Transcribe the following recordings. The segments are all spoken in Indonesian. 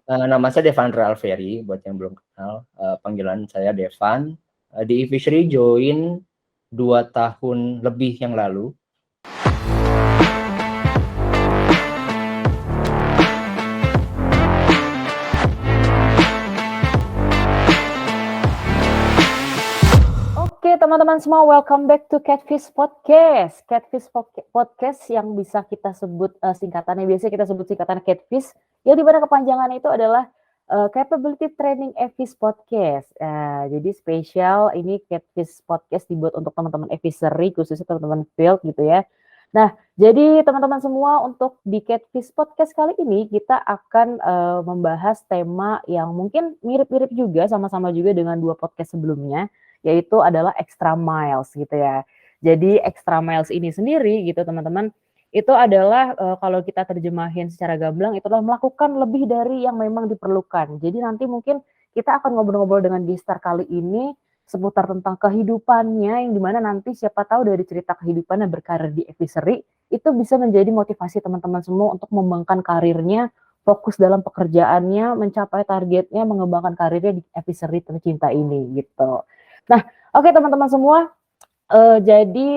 Nama saya Devandra Alferi, buat yang belum kenal, panggilan saya Devan. Di eFishery join 2 tahun lebih yang lalu. Oke, teman-teman semua, welcome back to Catfish Podcast. Catfish Podcast yang bisa kita sebut singkatannya, biasanya kita sebut singkatan Catfish, yang dimana kepanjangannya itu adalah Capability Training Evis Podcast. Jadi spesial ini Catfish Podcast dibuat untuk teman-teman Evisery, khususnya teman-teman field gitu ya. Nah, jadi teman-teman semua, untuk di Catfish Podcast kali ini kita akan membahas tema yang mungkin mirip-mirip juga, sama-sama juga dengan 2 podcast sebelumnya, yaitu adalah extra miles gitu ya. Jadi extra miles ini sendiri gitu teman-teman, itu adalah kalau kita terjemahin secara gamblang itu adalah melakukan lebih dari yang memang diperlukan. Jadi nanti mungkin kita akan ngobrol-ngobrol dengan gestar kali ini seputar tentang kehidupannya, yang dimana nanti siapa tahu dari cerita kehidupannya berkarir di Evisery itu bisa menjadi motivasi teman-teman semua untuk mengembangkan karirnya, fokus dalam pekerjaannya, mencapai targetnya, mengembangkan karirnya di Evisery tercinta ini gitu. Nah, oke teman-teman semua, jadi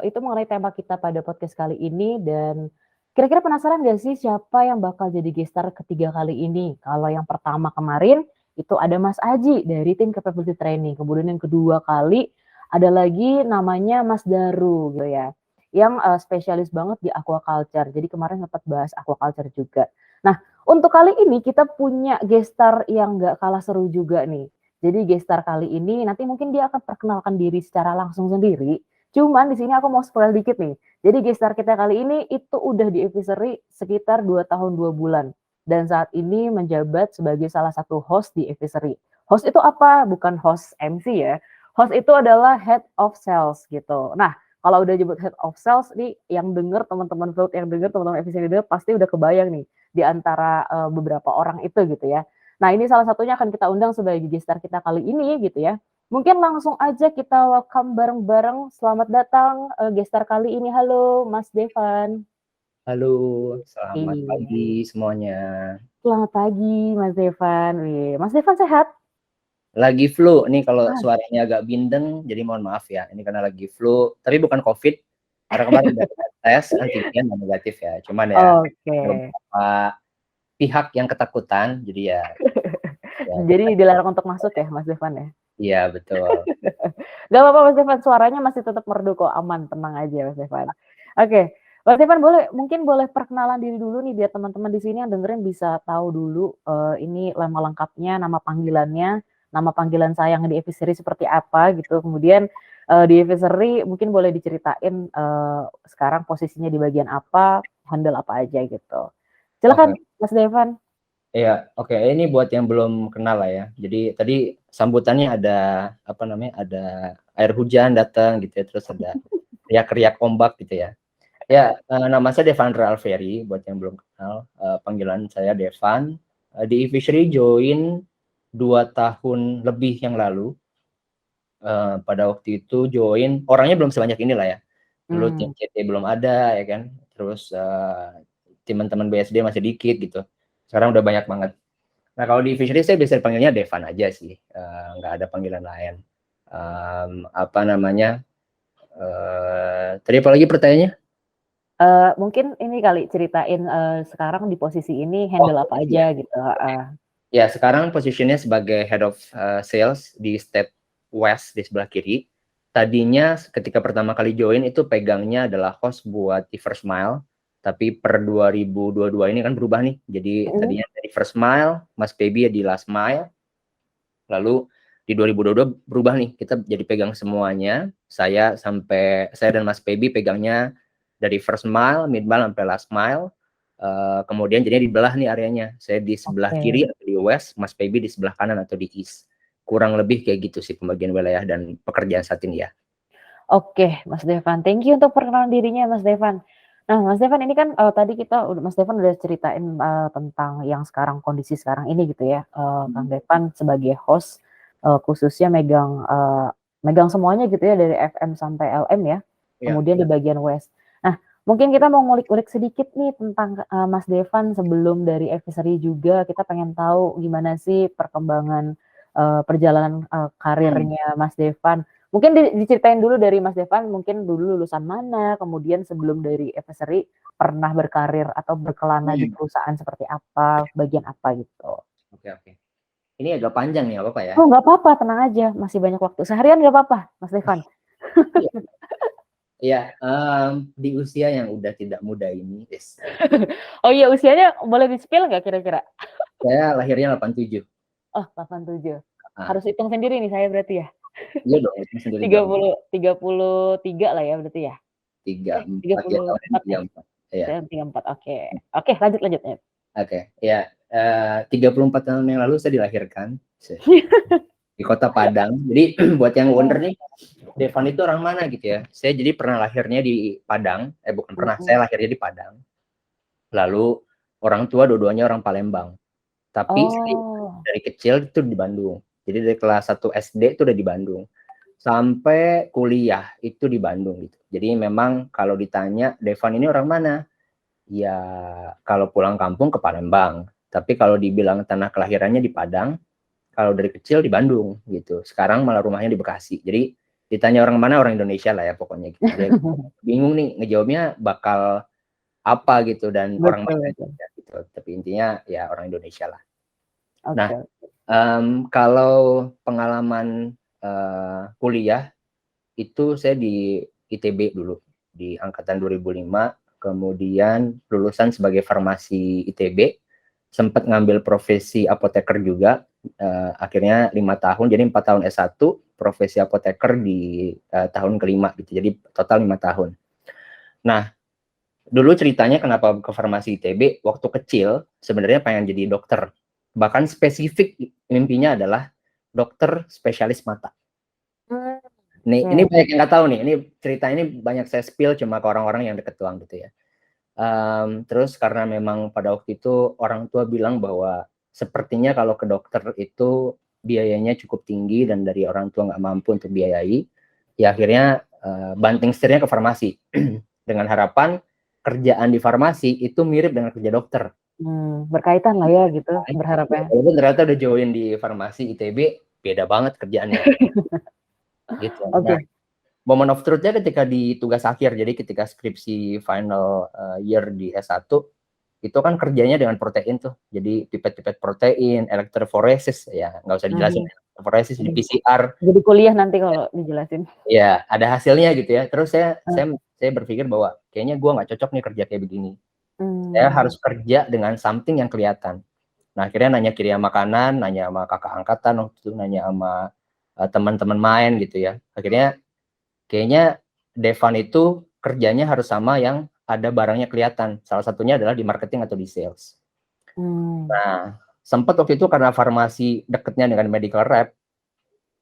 itu mengenai tema kita pada podcast kali ini, dan kira-kira penasaran gak sih siapa yang bakal jadi gestar ketiga kali ini? Kalau yang pertama kemarin itu ada Mas Aji dari tim Capability Training, kemudian yang kedua kali ada lagi namanya Mas Daru gitu ya, yang spesialis banget di aquaculture. Jadi kemarin sempat bahas aquaculture juga. Nah, untuk kali ini kita punya gestar yang gak kalah seru juga nih. Jadi gestar kali ini nanti mungkin dia akan perkenalkan diri secara langsung sendiri. Cuman di sini aku mau spoil dikit nih. Jadi gestar kita kali ini itu udah di Evisery sekitar 2 tahun 2 bulan. Dan saat ini menjabat sebagai salah satu host di Evisery. Host itu apa? Bukan host MC ya. Host itu adalah head of sales gitu. Nah, kalau udah nyebut head of sales nih, yang denger teman-teman Field, yang denger teman-teman Evisery denger, pasti udah kebayang nih di antara beberapa orang itu gitu ya. Nah, ini salah satunya akan kita undang sebagai gestar kita kali ini gitu ya. Mungkin langsung aja kita welcome bareng-bareng. Selamat datang gestar kali ini. Halo Mas Devan. Halo, selamat pagi semuanya. Selamat pagi Mas Devan. Mas Devan sehat? Lagi flu nih, kalau suaranya agak bindeng, jadi mohon maaf ya. Ini karena lagi flu, tapi bukan COVID. Karena kemarin udah tes antigen negatif ya. Cuman ya beberapa pihak yang ketakutan, jadi ya. Jadi dilarang untuk masuk ya Mas Devan ya? Iya, betul. Gak apa-apa Mas Devan, suaranya masih tetap merdu kok, aman, tenang aja Mas Devan. Oke, Mas Devan mungkin boleh perkenalan diri dulu nih, biar teman-teman di sini yang dengerin bisa tahu dulu ini nama lengkapnya, nama panggilan sayang di Evisery seperti apa gitu. Kemudian di Evisery mungkin boleh diceritain sekarang posisinya di bagian apa, handle apa aja gitu. Silakan Mas Devan. Iya, oke. Ini buat yang belum kenal lah ya. Jadi tadi sambutannya ada apa namanya? Ada air hujan datang gitu ya, terus ada riak-riak ombak gitu ya. Ya, nama saya Devandra Alferi, buat yang belum kenal, panggilan saya Devan. Di eFishery join 2 tahun lebih yang lalu. Pada waktu itu join, orangnya belum sebanyak inilah ya. Dulu tim CT belum ada ya kan. Terus teman-teman BSD masih dikit gitu. Sekarang udah banyak banget. Nah, kalau di Fishery saya biasa dipanggilnya Devan aja sih, nggak ada panggilan lain. Apa namanya? Tadi apa lagi pertanyaannya? Mungkin ini kali ceritain sekarang di posisi ini handle apa aja gitu. Ya, sekarang posisinya sebagai head of sales di State West di sebelah kiri. Tadinya ketika pertama kali join itu pegangnya adalah host buat di First Mile, tapi per 2022 ini kan berubah nih. Jadi tadinya dari First Mile, Mas Pebi di Last Mile. Lalu di 2022 berubah nih, kita jadi pegang semuanya. Saya dan Mas Pebi pegangnya dari First Mile, Mid Mile sampai Last Mile. Kemudian jadinya dibelah nih areanya. Saya di sebelah kiri atau di West, Mas Pebi di sebelah kanan atau di East. Kurang lebih kayak gitu sih pembagian wilayah dan pekerjaan saat ini ya. Oke, Mas Devan. Thank you untuk perkenalan dirinya, Mas Devan. Nah, Mas Devan ini kan tadi Mas Devan udah ceritain tentang yang sekarang, kondisi sekarang ini gitu ya. Kang Devan sebagai host khususnya megang semuanya gitu ya, dari FM sampai LM ya. Kemudian di bagian West. Nah, Mungkin kita mau ngulik-ngulik sedikit nih tentang, Mas Devan sebelum dari advisory juga kita pengen tahu gimana sih perkembangan, perjalanan, Hmm. karirnya Mas Devan. Mungkin diceritain dulu dari Mas Devan mungkin dulu lulusan mana, kemudian sebelum dari advisory pernah berkarir atau berkelana di Hmm. perusahaan seperti apa, bagian apa gitu. Oke. Ini agak panjang nih, apa ya? Oh nggak apa-apa, tenang aja, masih banyak waktu. Seharian nggak apa-apa, Mas Devan? Iya. Iya, di usia yang udah tidak muda ini, Oh iya, usianya boleh di-spill nggak kira-kira? saya lahirnya 87. Oh, 87. Ah, Harus hitung sendiri nih saya berarti ya? iya dong, itu sendiri Tiga dong. puluh 33 lah ya berarti ya? Tiga 34 ya, puluh tahun ini empat ya? 34. Iya. 34, oke. Oke, lanjut lanjut lanjut. Oke, ya, 34 tahun yang lalu saya dilahirkan di kota Padang. Jadi buat yang wonder Oh, nih, Devan itu orang mana gitu ya. Saya jadi pernah lahirnya di Padang, bukan pernah, mhm. saya lahirnya di Padang. Lalu orang tua dua-duanya orang Palembang. Tapi saya Oh, dari kecil itu di Bandung. Jadi dari kelas 1 SD itu udah di Bandung. Sampai kuliah itu di Bandung gitu. Jadi memang kalau ditanya Devan ini orang mana? Ya kalau pulang kampung ke Palembang. Tapi kalau dibilang tanah kelahirannya di Padang, kalau dari kecil di Bandung gitu. Sekarang malah rumahnya di Bekasi. Jadi ditanya orang mana, orang Indonesia lah ya pokoknya gitu. Dia bingung nih ngejawabnya bakal apa gitu dan orang betul mana betul. gitu. Tapi intinya ya orang Indonesia lah. Nah, Oke. kalau pengalaman kuliah itu saya di ITB dulu di angkatan 2005, kemudian lulusan sebagai farmasi ITB, sempat ngambil profesi apoteker juga, akhirnya 5 tahun, jadi 4 tahun S1, profesi apoteker di tahun kelima gitu, jadi total 5 tahun. Nah, dulu ceritanya kenapa ke farmasi ITB, waktu kecil sebenarnya pengen jadi dokter, bahkan spesifik mimpinya adalah dokter spesialis mata. Mmm, Ini oke. banyak yang nggak tahu nih, ini cerita ini banyak saya spill cuma ke orang-orang yang deket doang gitu ya. Terus karena memang pada waktu itu orang tua bilang bahwa sepertinya kalau ke dokter itu biayanya cukup tinggi dan dari orang tua nggak mampu untuk biayai, ya akhirnya banting setirnya ke farmasi dengan harapan kerjaan di farmasi itu mirip dengan kerja dokter. Berkaitan lah ya gitu berharapnya. Walaupun ternyata udah join di farmasi ITB, beda banget kerjaannya gitu. Nah, Oke. moment of truth-nya ketika di tugas akhir, jadi ketika skripsi final year di S1, itu kan kerjanya dengan protein tuh. Jadi pipet-pipet protein, elektroforesis, ya nggak usah dijelasin, Mhm, elektroforesis di mhm. PCR, Jadi kuliah nanti kalau dijelasin. ya ada hasilnya gitu ya. Terus saya Eee, saya saya berpikir bahwa kayaknya gue nggak cocok nih kerja kayak begini. Saya mmm, harus kerja dengan something yang kelihatan. Nah akhirnya nanya kirim makanan, nanya sama kakak angkatan waktu itu, nanya sama teman-teman main gitu ya. Akhirnya kayaknya Devan itu kerjanya harus sama yang ada barangnya kelihatan. Salah satunya adalah di marketing atau di sales. mmm, Nah, sempat waktu itu karena farmasi deketnya dengan medical rep,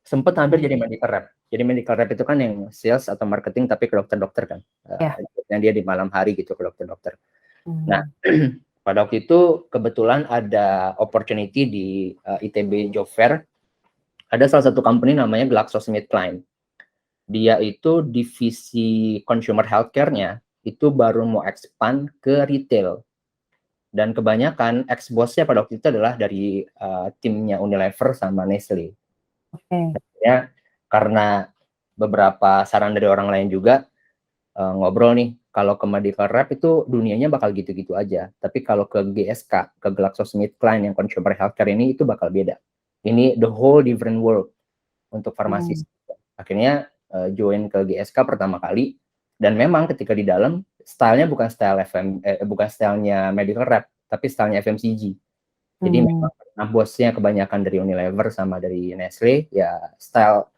sempat hampir mhm, jadi medical rep. Jadi medical rep itu kan yang sales atau marketing tapi ke dokter-dokter kan. iya, Yang dia di malam hari gitu ke dokter-dokter. Nah, mmm, pada waktu itu kebetulan ada opportunity di ITB Job Fair. Ada salah satu company namanya GlaxoSmithKline. Dia itu divisi consumer healthcare-nya itu baru mau expand ke retail. Dan kebanyakan ex-bosnya pada waktu itu adalah dari timnya Unilever sama Nestle. oke. Ya, karena beberapa saran dari orang lain juga ngobrol nih, kalau ke medical rep itu dunianya bakal gitu-gitu aja. Tapi kalau ke GSK, ke GlaxoSmithKline yang consumer healthcare ini itu bakal beda. Ini the whole different world untuk farmasis. Mmm, Akhirnya join ke GSK pertama kali dan memang ketika di dalam stylenya bukan style bukan stylenya medical rep tapi stylenya FMCG. Jadi mmm, memang nah bosnya kebanyakan dari Unilever sama dari Nestle ya style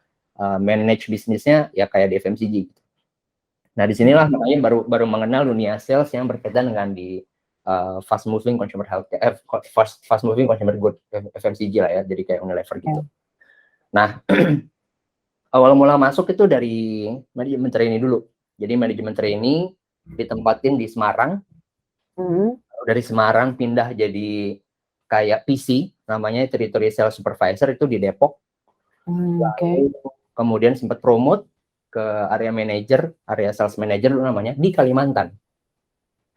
manage bisnisnya ya kayak di FMCG. Nah disinilah mhm, makanya baru baru mengenal dunia sales yang berkaitan dengan di fast moving consumer health fast moving consumer good FMCG lah ya jadi kayak Unilever gitu. oke. Nah awal mula masuk itu dari manajemen trainee dulu. Jadi manajemen trainee ditempatin di Semarang, Mhm, dari Semarang pindah jadi kayak PC, namanya Territory Sales Supervisor itu di Depok. oke. Lalu kemudian sempat promote ke area manager, area sales manager namanya di Kalimantan.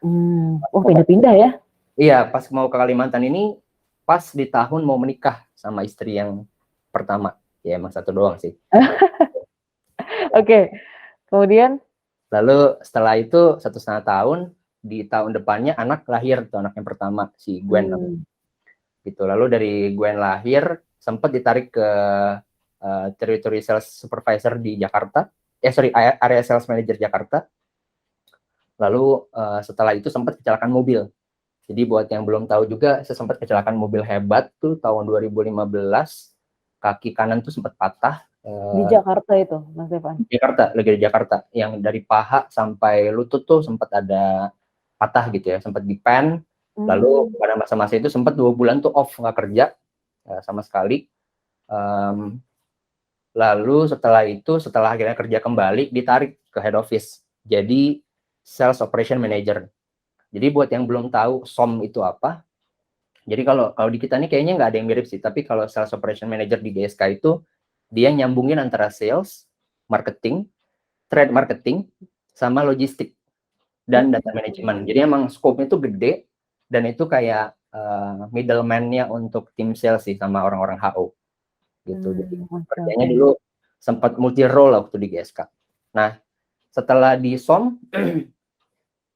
Oh, pindah-pindah ya? Iya, pas mau ke Kalimantan ini, pas di tahun mau menikah sama istri yang pertama. Ya emang satu doang sih. Oke, kemudian? Lalu setelah itu 1,5 tahun, di tahun depannya anak lahir tuh, anak yang pertama, si Gwen namanya. Gitu. Lalu dari Gwen lahir, sempat ditarik ke territory sales supervisor di Jakarta. Area sales manager Jakarta. Lalu setelah itu sempat kecelakaan mobil. Jadi buat yang belum tahu juga, saya sempat kecelakaan mobil hebat tuh tahun 2015. Kaki kanan tuh sempat patah. Di Jakarta itu, Mas Devan? Jakarta, lagi di Jakarta. Yang dari paha sampai lutut tuh sempat ada patah gitu ya, sempat dipen. Lalu pada masa-masa itu sempat 2 bulan tuh off, nggak kerja sama sekali. Lalu setelah itu, setelah akhirnya kerja kembali, ditarik ke head office. Jadi sales operation manager. Jadi buat yang belum tahu SOM itu apa, jadi kalau di kita nih kayaknya nggak ada yang mirip sih, tapi kalau sales operation manager di GSK itu, dia nyambungin antara sales, marketing, trade marketing, sama logistik, dan data management. Jadi emang scope-nya itu gede, dan itu kayak middleman-nya untuk tim sales sih, sama orang-orang HO. Gitu. Jadi kerjanya dulu sempat multi role waktu di GSK. Nah, setelah di SOM,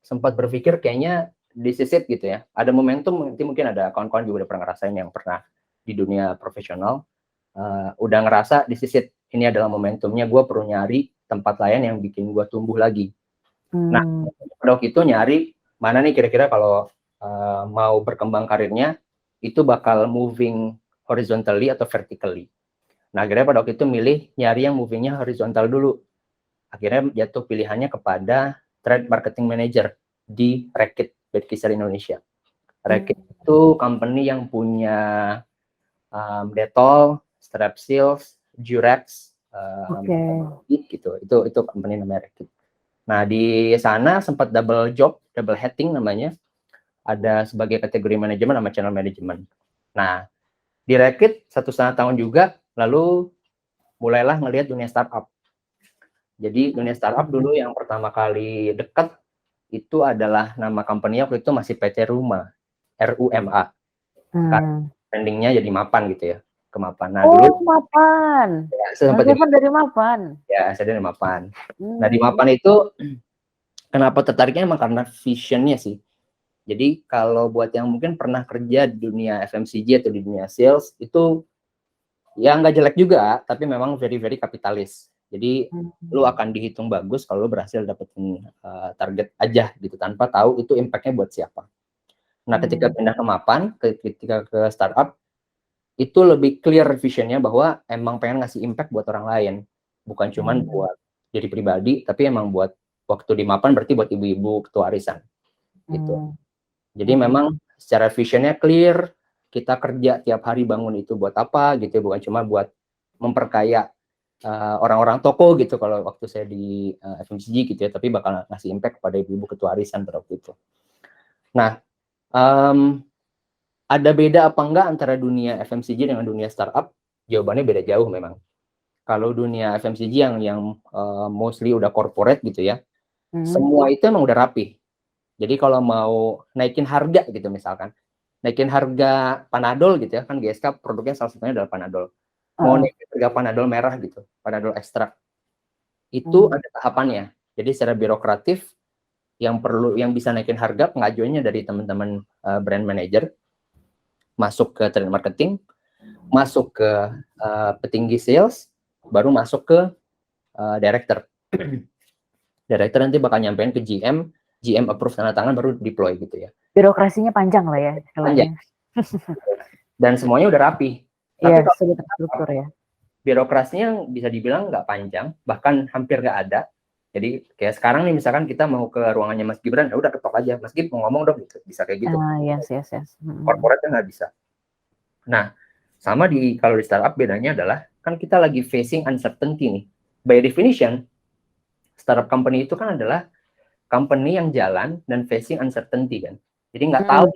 sempat berpikir kayaknya this is it gitu ya. Ada momentum, nanti mungkin ada kawan-kawan juga udah pernah ngerasain yang pernah di dunia profesional, udah ngerasa this is it, ini adalah momentumnya, gue perlu nyari tempat lain yang bikin gue tumbuh lagi. Nah, pada waktu itu nyari mana nih kira-kira kalau mau berkembang karirnya, itu bakal moving horizontally atau vertically. Nah, akhirnya pada waktu itu milih nyari yang movingnya horizontal dulu. Akhirnya jatuh pilihannya kepada Trade Marketing Manager di Reckitt Beneficiary Indonesia. Reckitt itu company yang punya Dettol, Strepsils, Durex, gitu. Itu company namanya Reckitt. Nah, di sana sempat double job, double hatting namanya. Ada sebagai kategori manajemen sama channel management. Nah, di Reckitt 1,5 tahun juga, lalu mulailah ngelihat dunia startup. Jadi dunia startup dulu yang pertama kali dekat itu adalah nama company waktu itu masih PT Ruma, RUMA. Brandingnya jadi Mapan gitu ya, ke Mapan. Nah, dulu Mapan. Ya, saya dari Mapan. Ya, saya dari Mapan. Nah, di Mapan itu kenapa tertariknya emang karena visionnya sih. Jadi kalau buat yang mungkin pernah kerja di dunia FMCG atau di dunia sales, itu ya nggak jelek juga, tapi memang very kapitalis. Jadi lu akan dihitung bagus kalau lu berhasil dapetin target aja gitu, tanpa tahu itu impact-nya buat siapa. Nah, ketika pindah ke Mapan, ketika ke startup, itu lebih clear visionnya bahwa emang pengen ngasih impact buat orang lain. Bukan cuman buat diri pribadi, tapi emang buat waktu di Mapan berarti buat ibu-ibu ketua arisan. Gitu. Jadi memang secara visionnya clear, kita kerja tiap hari bangun itu buat apa gitu, bukan cuma buat memperkaya orang-orang toko gitu kalau waktu saya di FMCG gitu ya, tapi bakal ngasih impact pada ibu-ibu ketua arisan pada waktu itu. Nah, ada beda apa enggak antara dunia FMCG dengan dunia startup? Jawabannya beda jauh memang. Kalau dunia FMCG yang mostly udah corporate gitu ya, semua itu emang udah rapi. Jadi kalau mau naikin harga gitu misalkan, naikin harga Panadol gitu ya, kan GSK produknya salah satunya adalah Panadol. Mau naikin harga Panadol merah gitu, Panadol ekstra, itu ada tahapannya. Jadi secara birokratif yang bisa naikin harga, pengajuannya dari teman-teman brand manager, masuk ke trade marketing, masuk ke petinggi sales, baru masuk ke director. Director nanti bakal nyampein ke GM approve tanda tangan, baru deploy gitu ya. Birokrasinya panjang lah ya. Panjang. Dan semuanya udah rapi. Iya, sudah terstruktur ya. Birokrasinya bisa dibilang nggak panjang, bahkan hampir nggak ada. Jadi kayak sekarang nih misalkan kita mau ke ruangannya Mas Gibran, ya udah ketok aja, Mas Gib mau ngomong dong, gitu. Bisa kayak gitu. Yes. Corporate-nya nggak bisa. Nah, sama kalau di startup bedanya adalah kan kita lagi facing uncertainty nih. By definition, startup company itu kan adalah company yang jalan dan facing uncertainty kan. Jadi nggak tahu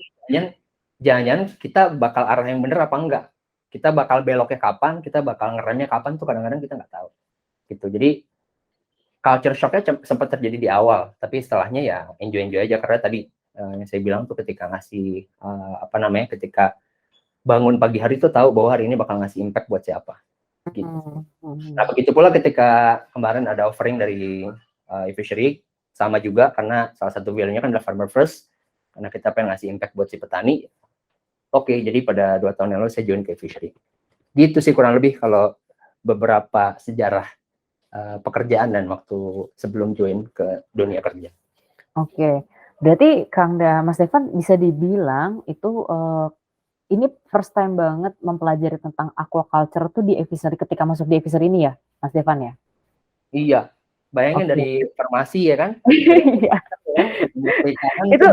jangan-jangan kita bakal arah yang bener apa enggak. Kita bakal beloknya kapan, kita bakal ngeremnya kapan tuh kadang-kadang kita nggak tahu. Gitu. Jadi culture shock-nya sempat terjadi di awal, tapi setelahnya ya enjoy aja karena tadi yang saya bilang tuh ketika ngasih ketika bangun pagi hari tuh tahu bahwa hari ini bakal ngasih impact buat siapa. Gitu. Nah begitu pula ketika kemarin ada offering dari eFishery, sama juga karena salah satu value-nya kan adalah farmer first, karena kita pengen ngasih impact buat si petani. Oke, jadi pada 2 tahun yang lalu saya join ke eFishery. Gitu sih kurang lebih kalau beberapa sejarah pekerjaan dan waktu sebelum join ke dunia kerja. Oke, berarti Mas Devan bisa dibilang itu ini first time banget mempelajari tentang aquaculture tuh di eFishery ketika masuk di eFishery ini ya, Mas Devan ya? Iya, bayangin Oke. dari farmasi ya kan? Iya. Itu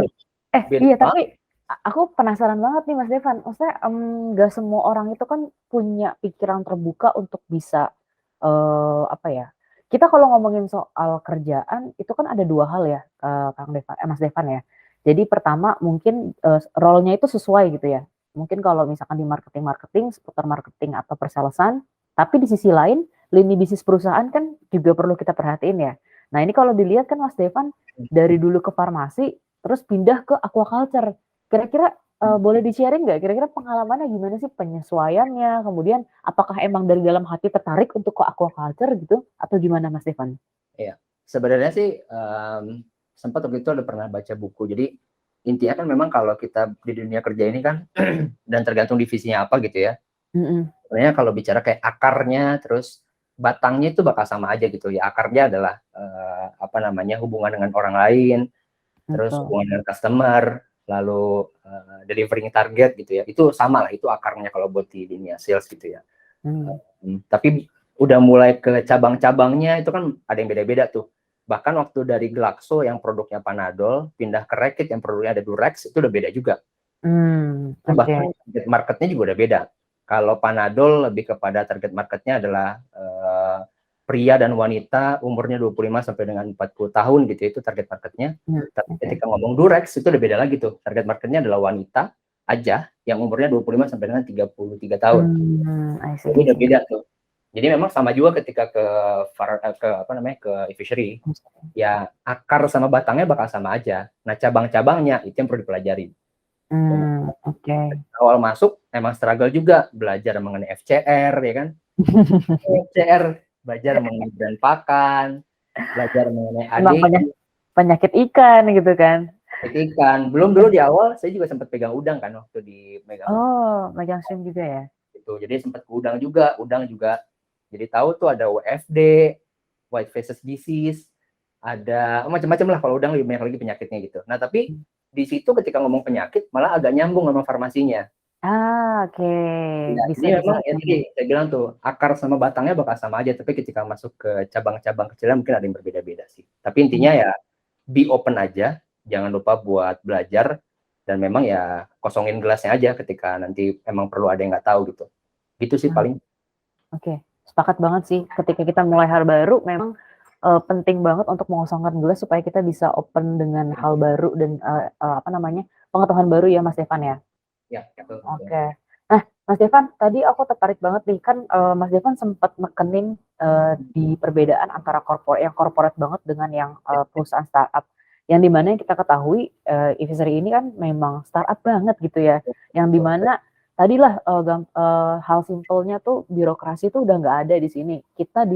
iya, banget. tapi aku penasaran banget nih Mas Devan, maksudnya nggak semua orang itu kan punya pikiran terbuka untuk bisa kita kalau ngomongin soal kerjaan itu kan ada 2 hal ya, Mas Devan ya. Jadi pertama mungkin role-nya itu sesuai gitu ya. Mungkin kalau misalkan di marketing, seputar marketing atau persalesan, tapi di sisi lain lini bisnis perusahaan kan juga perlu kita perhatiin ya. Nah ini kalau dilihat kan Mas Devan dari dulu ke farmasi, terus pindah ke aquaculture. Kira-kira boleh di-sharing nggak? Kira-kira pengalamannya gimana sih penyesuaiannya? Kemudian apakah emang dari dalam hati tertarik untuk ke aquaculture gitu? Atau gimana Mas Devan? Iya, sebenarnya sih sempat waktu itu ada pernah baca buku. Jadi intinya kan memang kalau kita di dunia kerja ini kan dan tergantung divisinya apa gitu ya. Sebenarnya kalau bicara kayak akarnya, terus batangnya itu bakal sama aja gitu ya. Akarnya adalah hubungan dengan orang lain, terus hubungan dengan customer, lalu delivering target gitu ya. Itu sama lah, itu akarnya kalau buat di dunia sales gitu ya. Tapi udah mulai ke cabang-cabangnya itu kan ada yang beda-beda tuh. Bahkan waktu dari Glaxo yang produknya Panadol pindah ke Reckitt yang produknya ada Durex itu udah beda juga. Bahkan target marketnya juga udah beda. Kalau Panadol lebih kepada target marketnya adalah pria dan wanita umurnya 25 sampai dengan 40 tahun gitu, itu target marketnya. Tapi ketika ngomong Durex itu udah beda lagi tuh. Target marketnya adalah wanita aja yang umurnya 25 sampai dengan 33 tahun. Jadi udah beda tuh. Jadi memang sama juga ketika ke eFishery, ya akar sama batangnya bakal sama aja. Nah cabang-cabangnya itu yang perlu dipelajari. Awal masuk emang struggle juga belajar mengenai FCR ya kan. FCR, belajar mengenai brand pakan, belajar mengenai ADI, penyakit ikan gitu kan. Ikan. Belum dulu di awal saya juga sempat pegang udang kan waktu di megang. Oh, megang shrimp juga ya. Gitu. Jadi sempat ke udang juga. Jadi tahu tuh ada WFD, white faces disease, ada macam-macam lah kalau udang lebih banyak lagi penyakitnya gitu. Nah, tapi di situ ketika ngomong penyakit malah agak nyambung sama farmasinya. Oke. Ya, jadi memang ya tadi saya bilang tuh akar sama batangnya bakal sama aja, tapi ketika masuk ke cabang-cabang kecilnya mungkin ada yang berbeda-beda sih. Tapi intinya ya be open aja, jangan lupa buat belajar dan memang ya kosongin gelasnya aja ketika nanti emang perlu ada yang nggak tahu gitu. Gitu sih paling. Oke, sepakat banget sih. Ketika kita mulai hal baru memang penting banget untuk mengosongkan gelas supaya kita bisa open dengan hal baru dan pengetahuan baru ya Mas Devan ya. Ya, betul. Oke. Nah, Mas Devan, tadi aku tertarik banget nih kan Mas Devan sempat nekenin di perbedaan antara corporate banget dengan yang perusahaan startup. Yang dimana yang kita ketahui eFishery ini kan memang startup banget gitu ya. Yang dimana tadilah hal simpelnya tuh birokrasi tuh udah nggak ada di sini. Kita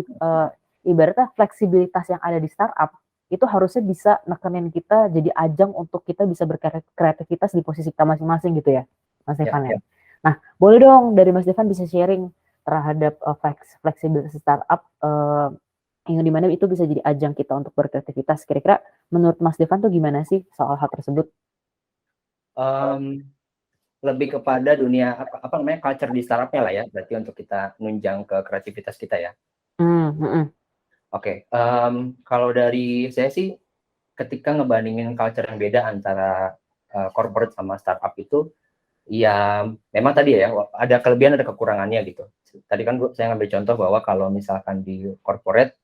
ibaratnya fleksibilitas yang ada di startup itu harusnya bisa nekenin kita jadi ajang untuk kita bisa berkreativitas di posisi kita masing-masing gitu ya, Mas Devan ya. Nah, boleh dong dari Mas Devan bisa sharing terhadap fleksibilitas startup yang dimana itu bisa jadi ajang kita untuk berkreativitas. Kira-kira menurut Mas Devan tuh gimana sih soal hal tersebut? Lebih kepada dunia culture di startupnya lah ya, berarti untuk kita nunjang ke kreativitas kita ya. Oke, kalau dari saya sih ketika ngebandingin culture yang beda antara corporate sama startup itu, ya memang tadi ya ada kelebihan ada kekurangannya gitu. Tadi kan saya ngambil contoh bahwa kalau misalkan di corporate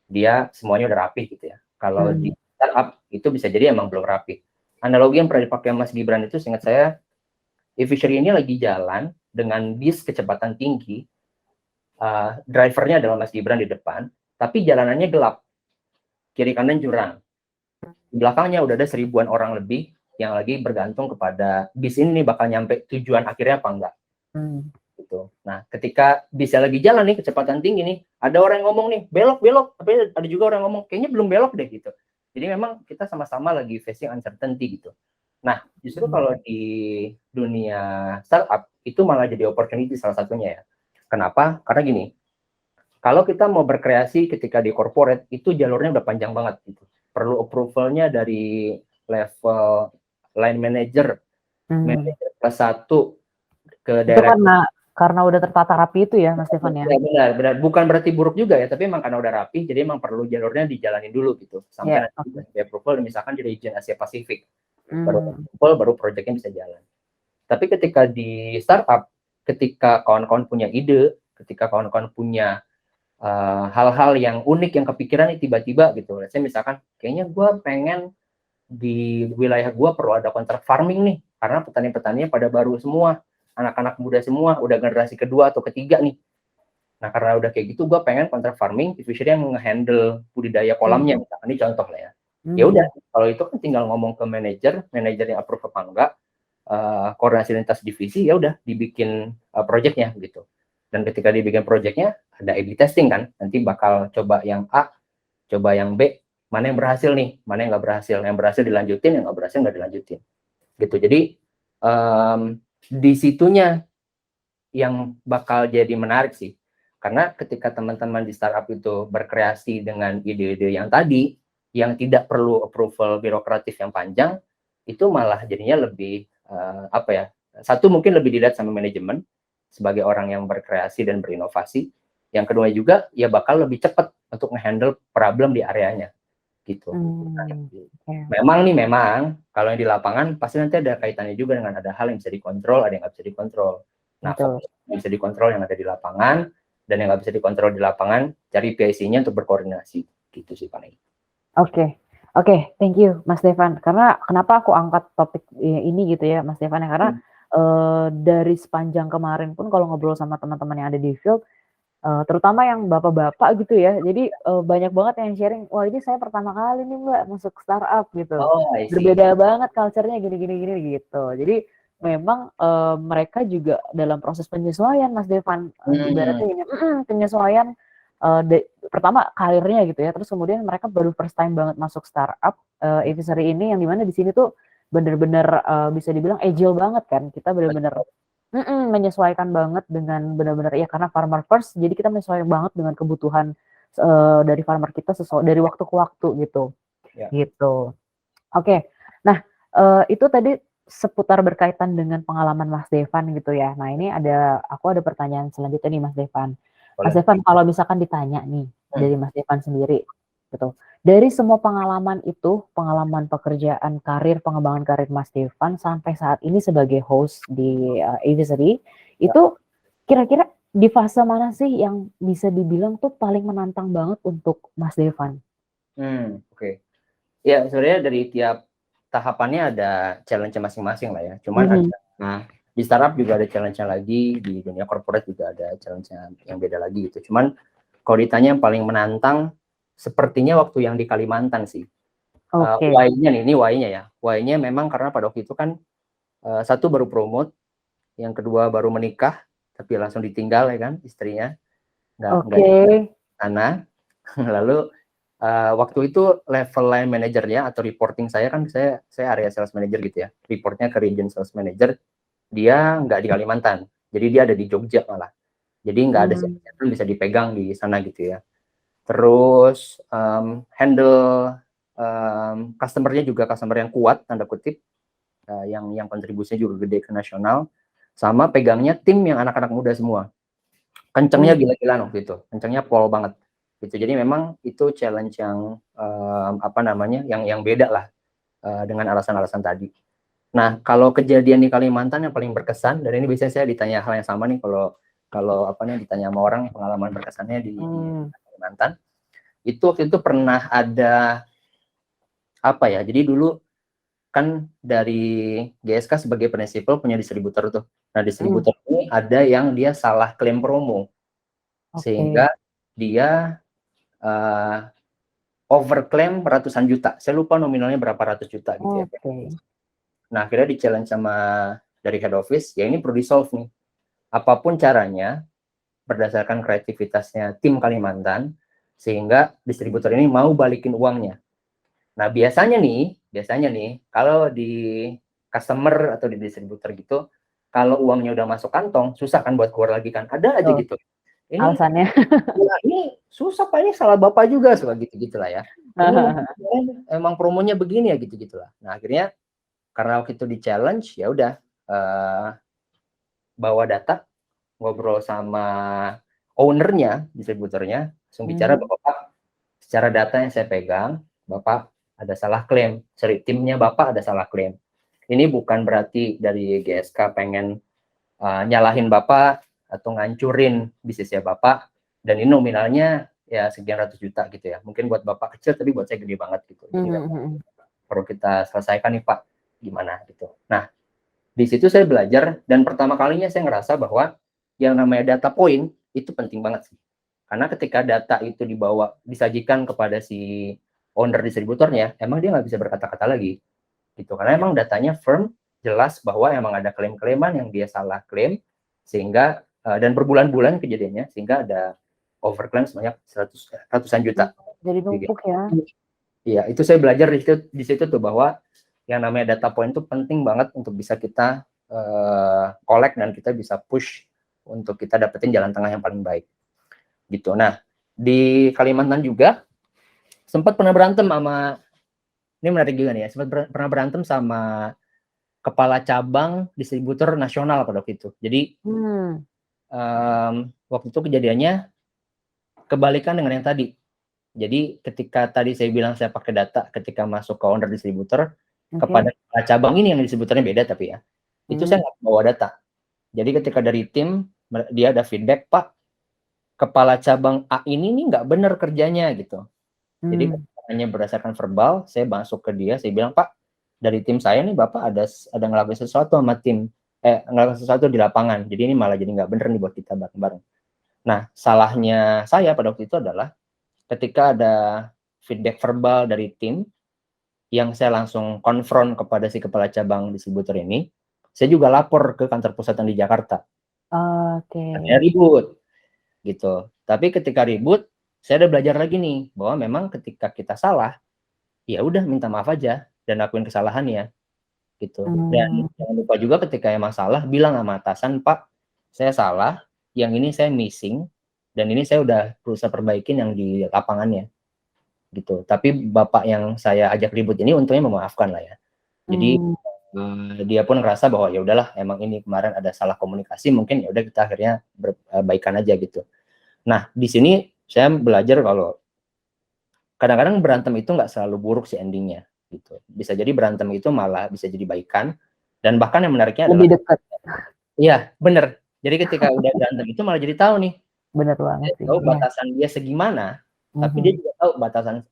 dia semuanya udah rapi gitu ya. Kalau di startup itu bisa jadi emang belum rapi. Analogi yang pernah dipakai Mas Gibran itu seingat saya, eFishery ini lagi jalan dengan bis kecepatan tinggi, drivernya adalah Mas Gibran di depan, tapi jalanannya gelap, kiri kanan jurang. Di belakangnya udah ada 1000-an orang lebih yang lagi bergantung kepada bis ini nih bakal nyampe tujuan akhirnya apa enggak. Gitu. Nah, ketika bisa lagi jalan nih kecepatan tinggi nih, ada orang yang ngomong nih belok, tapi ada juga orang yang ngomong kayaknya belum belok deh gitu. Jadi memang kita sama-sama lagi facing uncertainty gitu. Nah, justru kalau di dunia startup itu malah jadi opportunity salah satunya ya. Kenapa? Karena gini, kalau kita mau berkreasi ketika di corporate itu jalurnya udah panjang banget gitu. Perlu approvalnya dari level line manager, manager kelas 1 ke Itu daerah. karena udah tertata rapi itu ya Mas Stefan ya? Ya, benar. Bukan berarti buruk juga ya, tapi emang karena udah rapi, jadi emang perlu jalurnya dijalanin dulu gitu. Sampai nanti di approval, misalkan di region Asia Pasifik. Baru approval, baru projectnya bisa jalan. Tapi ketika di startup, ketika kawan-kawan punya ide, ketika kawan-kawan punya hal-hal yang unik, yang kepikiran nih tiba-tiba gitu. Saya misalkan, kayaknya gue pengen di wilayah gue perlu ada kontrak farming nih, karena petani-petaninya pada baru semua, anak-anak muda semua, udah generasi kedua atau ketiga nih. Nah, karena udah kayak gitu, gue pengen kontrak farming, fishery yang nge-handle budidaya kolamnya, misalkan ini contoh lah ya. Ya udah, kalau itu kan tinggal ngomong ke manajer yang approve apa enggak, koordinasi lintas divisi, ya udah dibikin projectnya gitu. Dan ketika dibikin projectnya, ada A/B testing kan, nanti bakal coba yang A, coba yang B, mana yang berhasil nih, mana yang nggak berhasil. Yang berhasil dilanjutin, yang nggak berhasil nggak dilanjutin. Gitu. Jadi di situnya yang bakal jadi menarik sih. Karena ketika teman-teman di startup itu berkreasi dengan ide-ide yang tadi, yang tidak perlu approval birokratif yang panjang, itu malah jadinya lebih apa ya? Satu mungkin lebih dilihat sama manajemen sebagai orang yang berkreasi dan berinovasi. Yang kedua juga ya bakal lebih cepat untuk nge-handle problem di areanya gitu. Memang kalau yang di lapangan pasti nanti ada kaitannya juga dengan ada hal yang bisa dikontrol, ada yang nggak bisa dikontrol. Nah, fokus yang bisa dikontrol yang ada di lapangan, dan yang nggak bisa dikontrol di lapangan, cari PIC-nya untuk berkoordinasi. Gitu sih paling. Oke, thank you Mas Devan. Karena kenapa aku angkat topik ini gitu ya Mas Devan ya, karena dari sepanjang kemarin pun kalau ngobrol sama teman-teman yang ada di field, terutama yang bapak-bapak gitu ya, jadi banyak banget yang sharing, wah ini saya pertama kali nih Mbak masuk startup gitu, berbeda banget culture-nya gini gitu. Jadi memang mereka juga dalam proses penyesuaian Mas Devan, ibaratnya ini penyesuaian pertama karirnya gitu ya, terus kemudian mereka baru first time banget masuk startup Aviary ini, yang dimana di sini tuh bener-bener bisa dibilang agile banget kan, kita bener-bener menyesuaikan banget dengan benar-benar ya karena farmer first, jadi kita menyesuaikan banget dengan kebutuhan dari farmer kita dari waktu ke waktu gitu. Gitu. Oke. Nah, itu tadi seputar berkaitan dengan pengalaman Mas Devan gitu ya. Nah, ini aku ada pertanyaan selanjutnya nih Mas Devan. Mas Devan, kalau misalkan ditanya nih dari Mas Devan sendiri gitu. Dari semua pengalaman itu, pengalaman pekerjaan karir, pengembangan karir Mas Devan sampai saat ini sebagai host di Aviary, itu kira-kira di fase mana sih yang bisa dibilang tuh paling menantang banget untuk Mas Devan? Oke. Ya, sebenarnya dari tiap tahapannya ada challenge masing-masing lah ya. Cuman di startup juga ada challenge-nya lagi, di dunia corporate juga ada challenge yang beda lagi gitu. Cuman kalau ditanya yang paling menantang, sepertinya waktu yang di Kalimantan sih. Why-nya nih, ini why-nya ya. Why-nya memang karena pada waktu itu kan satu baru promote, yang kedua baru menikah, tapi langsung ditinggal ya kan istrinya. Nggak di sana. Lalu waktu itu level line manajernya atau reporting saya kan saya area sales manager gitu ya. Reportnya ke region sales manager, dia nggak di Kalimantan. Jadi dia ada di Jogja malah. Jadi nggak ada siapa yang bisa dipegang di sana gitu ya. Terus handle customer-nya juga customer yang kuat tanda kutip, yang kontribusinya juga gede ke nasional, sama pegangnya tim yang anak-anak muda semua. Kencengnya gila-gilaan waktu itu, kencengnya pol banget gitu. Jadi memang itu challenge yang yang beda lah dengan alasan-alasan tadi. Nah, kalau kejadian di Kalimantan yang paling berkesan, dan ini biasanya saya ditanya hal yang sama nih kalau ditanya sama orang pengalaman berkesannya di Kalimantan, itu waktu itu pernah ada jadi dulu kan dari GSK sebagai prinsipal punya distributor tuh. Nah, distributor ini ada yang dia salah klaim promo, sehingga dia overclaim ratusan juta. Saya lupa nominalnya berapa ratus juta gitu ya. Nah, akhirnya di-challenge sama dari head office, ya ini perlu di-solve nih. Apapun caranya, berdasarkan kreativitasnya tim Kalimantan, sehingga distributor ini mau balikin uangnya. Nah, biasanya nih, kalau di customer atau di distributor gitu, kalau uangnya udah masuk kantong, susah kan buat keluar lagi kan. Ada aja gitu. Ini Alasannya. ya, ini susah Pak, ini salah Bapak juga, suka gitu-gitu lah ya. Ini emang promonya begini ya, gitu-gitu lah. Nah, akhirnya karena waktu itu di-challenge, ya udah bawa data, ngobrol sama ownernya, distributornya, langsung bicara bahwa Pak, secara data yang saya pegang, Bapak ada salah klaim. Sorry, timnya Bapak ada salah klaim. Ini bukan berarti dari GSK pengen nyalahin Bapak atau ngancurin bisnisnya Bapak, dan ini nominalnya ya sekian ratus juta gitu ya. Mungkin buat Bapak kecil, tapi buat saya gede banget gitu. Jadi perlu kita selesaikan nih Pak, gimana gitu. Nah, di situ saya belajar, dan pertama kalinya saya ngerasa bahwa yang namanya data point itu penting banget sih. Karena ketika data itu disajikan kepada si owner distributornya, emang dia nggak bisa berkata-kata lagi. Gitu. Karena emang datanya firm, jelas bahwa emang ada klaim-klaiman yang dia salah klaim, sehingga, dan berbulan-bulan kejadiannya, sehingga ada overclaim sebanyak ratusan juta. Jadi numpuk ya. Iya, itu saya belajar di situ tuh, bahwa yang namanya data point itu penting banget untuk bisa kita collect, dan kita bisa push untuk kita dapetin jalan tengah yang paling baik gitu. Nah, di Kalimantan juga sempat pernah berantem sama, ini menarik juga nih ya, sempat pernah berantem sama kepala cabang distributor nasional pada waktu itu. Jadi waktu itu kejadiannya kebalikan dengan yang tadi. Jadi ketika tadi saya bilang saya pakai data ketika masuk ke owner distributor, kepada cabang ini yang distributornya beda tapi ya, itu saya nggak bawa data. Jadi ketika dari tim, dia ada feedback, Pak, kepala cabang A ini nih nggak benar kerjanya gitu. Jadi hanya berdasarkan verbal, saya masuk ke dia, saya bilang, Pak, dari tim saya nih Bapak ada ngelakuin sesuatu sama tim, ngelakuin sesuatu di lapangan, jadi ini malah jadi nggak bener nih buat kita bareng-bareng. Nah, salahnya saya pada waktu itu adalah ketika ada feedback verbal dari tim, yang saya langsung konfront kepada si kepala cabang distributor ini, saya juga lapor ke kantor pusat di Jakarta. Akhirnya ribut, gitu. Tapi ketika ribut, saya udah belajar lagi nih, bahwa memang ketika kita salah, ya udah minta maaf aja, dan akuin kesalahannya, gitu. Dan jangan lupa juga ketika emang salah, bilang sama atasan, Pak, saya salah, yang ini saya missing, dan ini saya udah berusaha perbaikin yang di lapangannya, gitu. Tapi Bapak yang saya ajak ribut ini untungnya memaafkan lah ya. Jadi dia pun ngerasa bahwa ya udahlah, emang ini kemarin ada salah komunikasi, mungkin ya udah kita akhirnya berbaikan aja gitu. Nah, di sini saya belajar kalau kadang-kadang berantem itu nggak selalu buruk sih endingnya, gitu. Bisa jadi berantem itu malah bisa jadi baikan, dan bahkan yang menariknya adalah lebih dekat. Iya, bener. Jadi ketika udah berantem itu malah jadi tahu nih, Bener banget sih. tahu batasan dia segimana, tapi dia juga tahu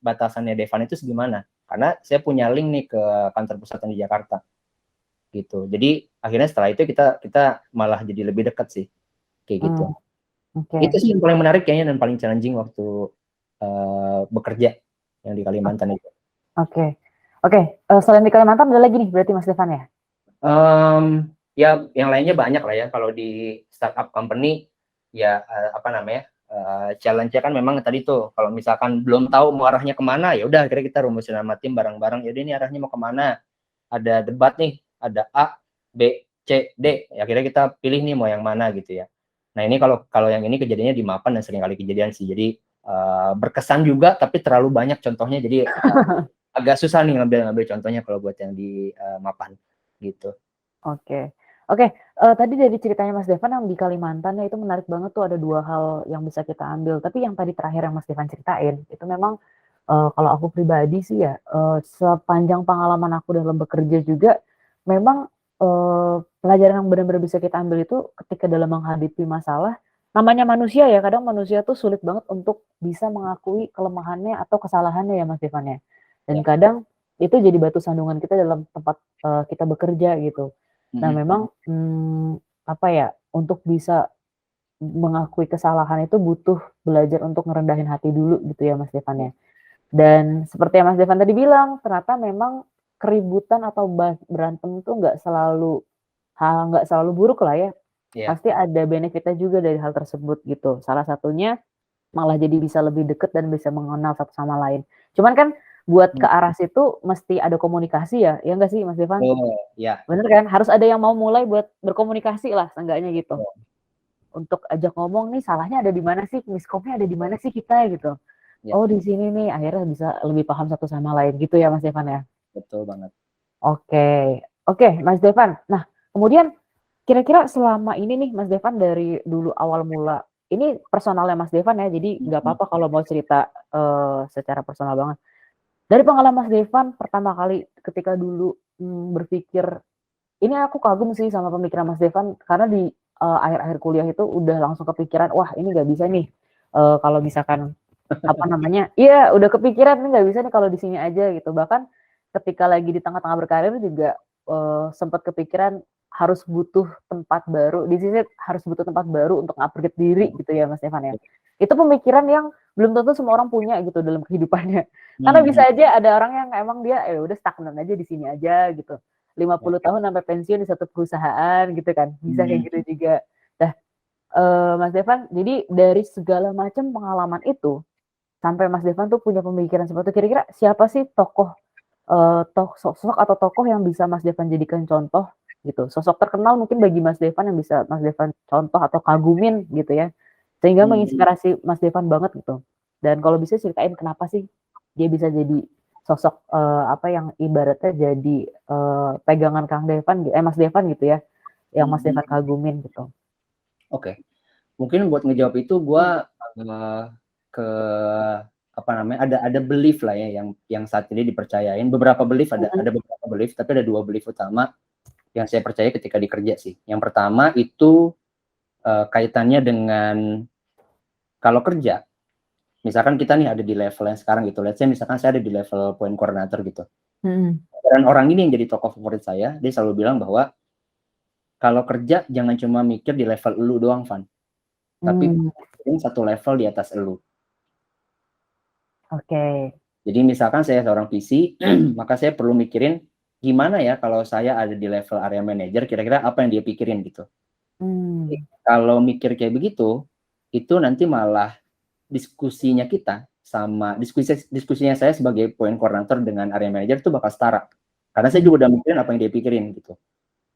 batasannya Devan itu segimana. Karena saya punya link nih ke kantor pusat di Jakarta, gitu. Jadi akhirnya setelah itu kita malah jadi lebih dekat sih, kayak gitu. Itu sih yang paling menarik kayaknya, dan paling challenging waktu bekerja yang di Kalimantan itu. Oke. Selain di Kalimantan ada lagi nih berarti Mas Devan ya? Ya yang lainnya banyak lah ya. Kalau di startup company ya challenge-nya kan memang tadi tuh, kalau misalkan belum tahu mau arahnya kemana, ya udah akhirnya kita rumusin sama tim bareng-bareng. Yaudah ini arahnya mau kemana? Ada debat nih, ada A, B, C, D. Ya akhirnya kita pilih nih mau yang mana gitu ya. Nah ini kalau yang ini kejadiannya di Mapan dan sering kali kejadian sih. Jadi berkesan juga, tapi terlalu banyak contohnya. Jadi agak susah nih ngambil contohnya kalau buat yang di Mapan gitu. Oke. Tadi dari ceritanya Mas Devan yang di Kalimantan ya, itu menarik banget tuh, ada 2 hal yang bisa kita ambil. Tapi yang tadi terakhir yang Mas Devan ceritain, itu memang kalau aku pribadi sih ya, sepanjang pengalaman aku dalam bekerja juga, memang pelajaran yang benar-benar bisa kita ambil itu ketika dalam menghadapi masalah, namanya manusia ya, kadang manusia tuh sulit banget untuk bisa mengakui kelemahannya atau kesalahannya ya Mas Devan ya. Dan kadang itu jadi batu sandungan kita dalam tempat kita bekerja gitu. Nah memang, untuk bisa mengakui kesalahan itu butuh belajar untuk ngerendahin hati dulu gitu ya Mas Devan ya. Dan seperti yang Mas Devan tadi bilang, ternyata memang keributan atau berantem tuh nggak selalu buruk lah ya. Iya. Pasti ada benefitnya juga dari hal tersebut gitu. Salah satunya malah jadi bisa lebih deket dan bisa mengenal satu sama lain. Cuman kan buat ke arah situ mesti ada komunikasi ya nggak sih Mas Devan? Betul, ya. Bener kan? Harus ada yang mau mulai buat berkomunikasi lah seenggaknya gitu. Betul. Untuk ajak ngomong nih salahnya ada di mana sih, miskomnya ada di mana sih kita gitu. Ya. Oh di sini nih akhirnya bisa lebih paham satu sama lain gitu ya Mas Devan ya? Betul banget. Oke, Mas Devan. Nah, kemudian kira-kira selama ini nih Mas Devan dari dulu awal mula, ini personalnya Mas Devan ya, jadi nggak apa-apa kalau mau cerita secara personal banget. Dari pengalaman Mas Devan pertama kali ketika dulu berpikir, ini aku kagum sih sama pemikiran Mas Devan karena di akhir-akhir kuliah itu udah langsung kepikiran, wah ini nggak bisa nih kalau misalkan apa namanya, iya udah kepikiran ini nggak bisa nih kalau di sini aja gitu. Bahkan ketika lagi di tengah-tengah berkarir juga sempat kepikiran harus butuh tempat baru, di sini harus butuh tempat baru untuk upgrade diri gitu ya Mas Devan ya. Itu pemikiran yang belum tentu semua orang punya gitu dalam kehidupannya. Karena bisa aja ada orang yang emang dia udah stagnan aja di sini aja gitu. 50 tahun sampai pensiun di satu perusahaan gitu kan. Bisa kayak gitu juga. Nah, Mas Devan, jadi dari segala macam pengalaman itu sampai Mas Devan tuh punya pemikiran seperti itu, kira-kira siapa sih tokoh sosok atau tokoh yang bisa Mas Devan jadikan contoh gitu, sosok terkenal mungkin bagi Mas Devan yang bisa Mas Devan contoh atau kagumin gitu ya, sehingga menginspirasi Mas Devan banget gitu. Dan kalau bisa ceritain kenapa sih dia bisa jadi sosok apa yang ibaratnya jadi pegangan Mas Devan gitu ya, yang Mas Devan kagumin gitu. Oke. Mungkin buat ngejawab itu gua ke apa namanya, ada belief lah ya yang saat ini dipercayain. Beberapa belief ada beberapa belief, tapi ada 2 belief utama yang saya percaya ketika dikerja sih. Yang pertama itu kaitannya dengan kalau kerja, misalkan kita nih ada di level yang sekarang gitu. Let's say misalkan saya ada di level point coordinator gitu. Dan orang ini yang jadi tokoh favorit saya, dia selalu bilang bahwa kalau kerja jangan cuma mikir di level elu doang, Van. Tapi mikirin satu level di atas elu. Oke. Jadi misalkan saya seorang PC, maka saya perlu mikirin gimana ya kalau saya ada di level area manager, kira-kira apa yang dia pikirin gitu. Kalau mikir kayak begitu, itu nanti malah diskusinya kita sama diskusinya saya sebagai point coordinator dengan area manager itu bakal setara. Karena saya juga udah mikirin apa yang dia pikirin gitu.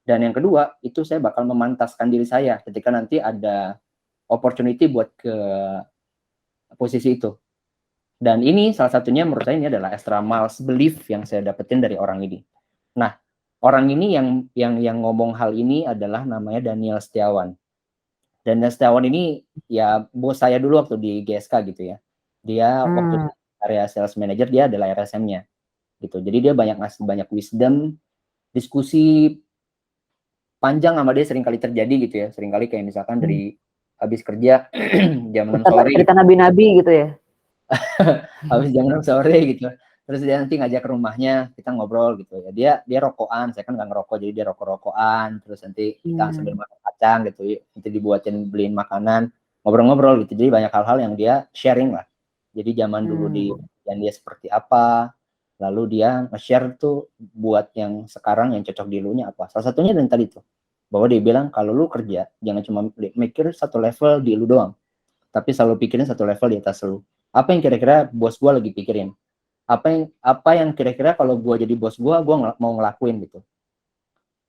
Dan yang kedua, itu saya bakal memantaskan diri saya ketika nanti ada opportunity buat ke posisi itu. Dan ini salah satunya menurut saya ini adalah extra miles belief yang saya dapetin dari orang ini. Nah, orang ini yang ngomong hal ini adalah namanya Daniel Setiawan. Daniel Setiawan ini ya bos saya dulu waktu di GSK gitu ya. Dia waktu area sales manager, dia adalah RSM-nya gitu. Jadi dia ngasih banyak wisdom, diskusi panjang sama dia sering kali terjadi gitu ya. Sering kali kayak misalkan dari habis kerja jam 6 sore. Cerita nabi-nabi gitu ya. Habis jam 6 sore gitu. Terus dia nanti ngajak ke rumahnya, kita ngobrol gitu ya. Dia rokokan, saya kan nggak ngerokok, jadi dia rokok-rokokan. Terus nanti kita sambil makan kacang gitu, nanti beliin makanan, ngobrol-ngobrol gitu. Jadi banyak hal-hal yang dia sharing lah. Jadi zaman dulu yang dia seperti apa, lalu dia nge-share tuh buat yang sekarang yang cocok di lu-nya apa. Salah satunya dan tadi tuh, bahwa dia bilang kalau lu kerja, jangan cuma mikir satu level di lu doang, tapi selalu pikirin satu level di atas lu. Apa yang kira-kira bos gue lagi pikirin? Apa yang kira-kira kalau gue jadi bos gue mau ngelakuin gitu.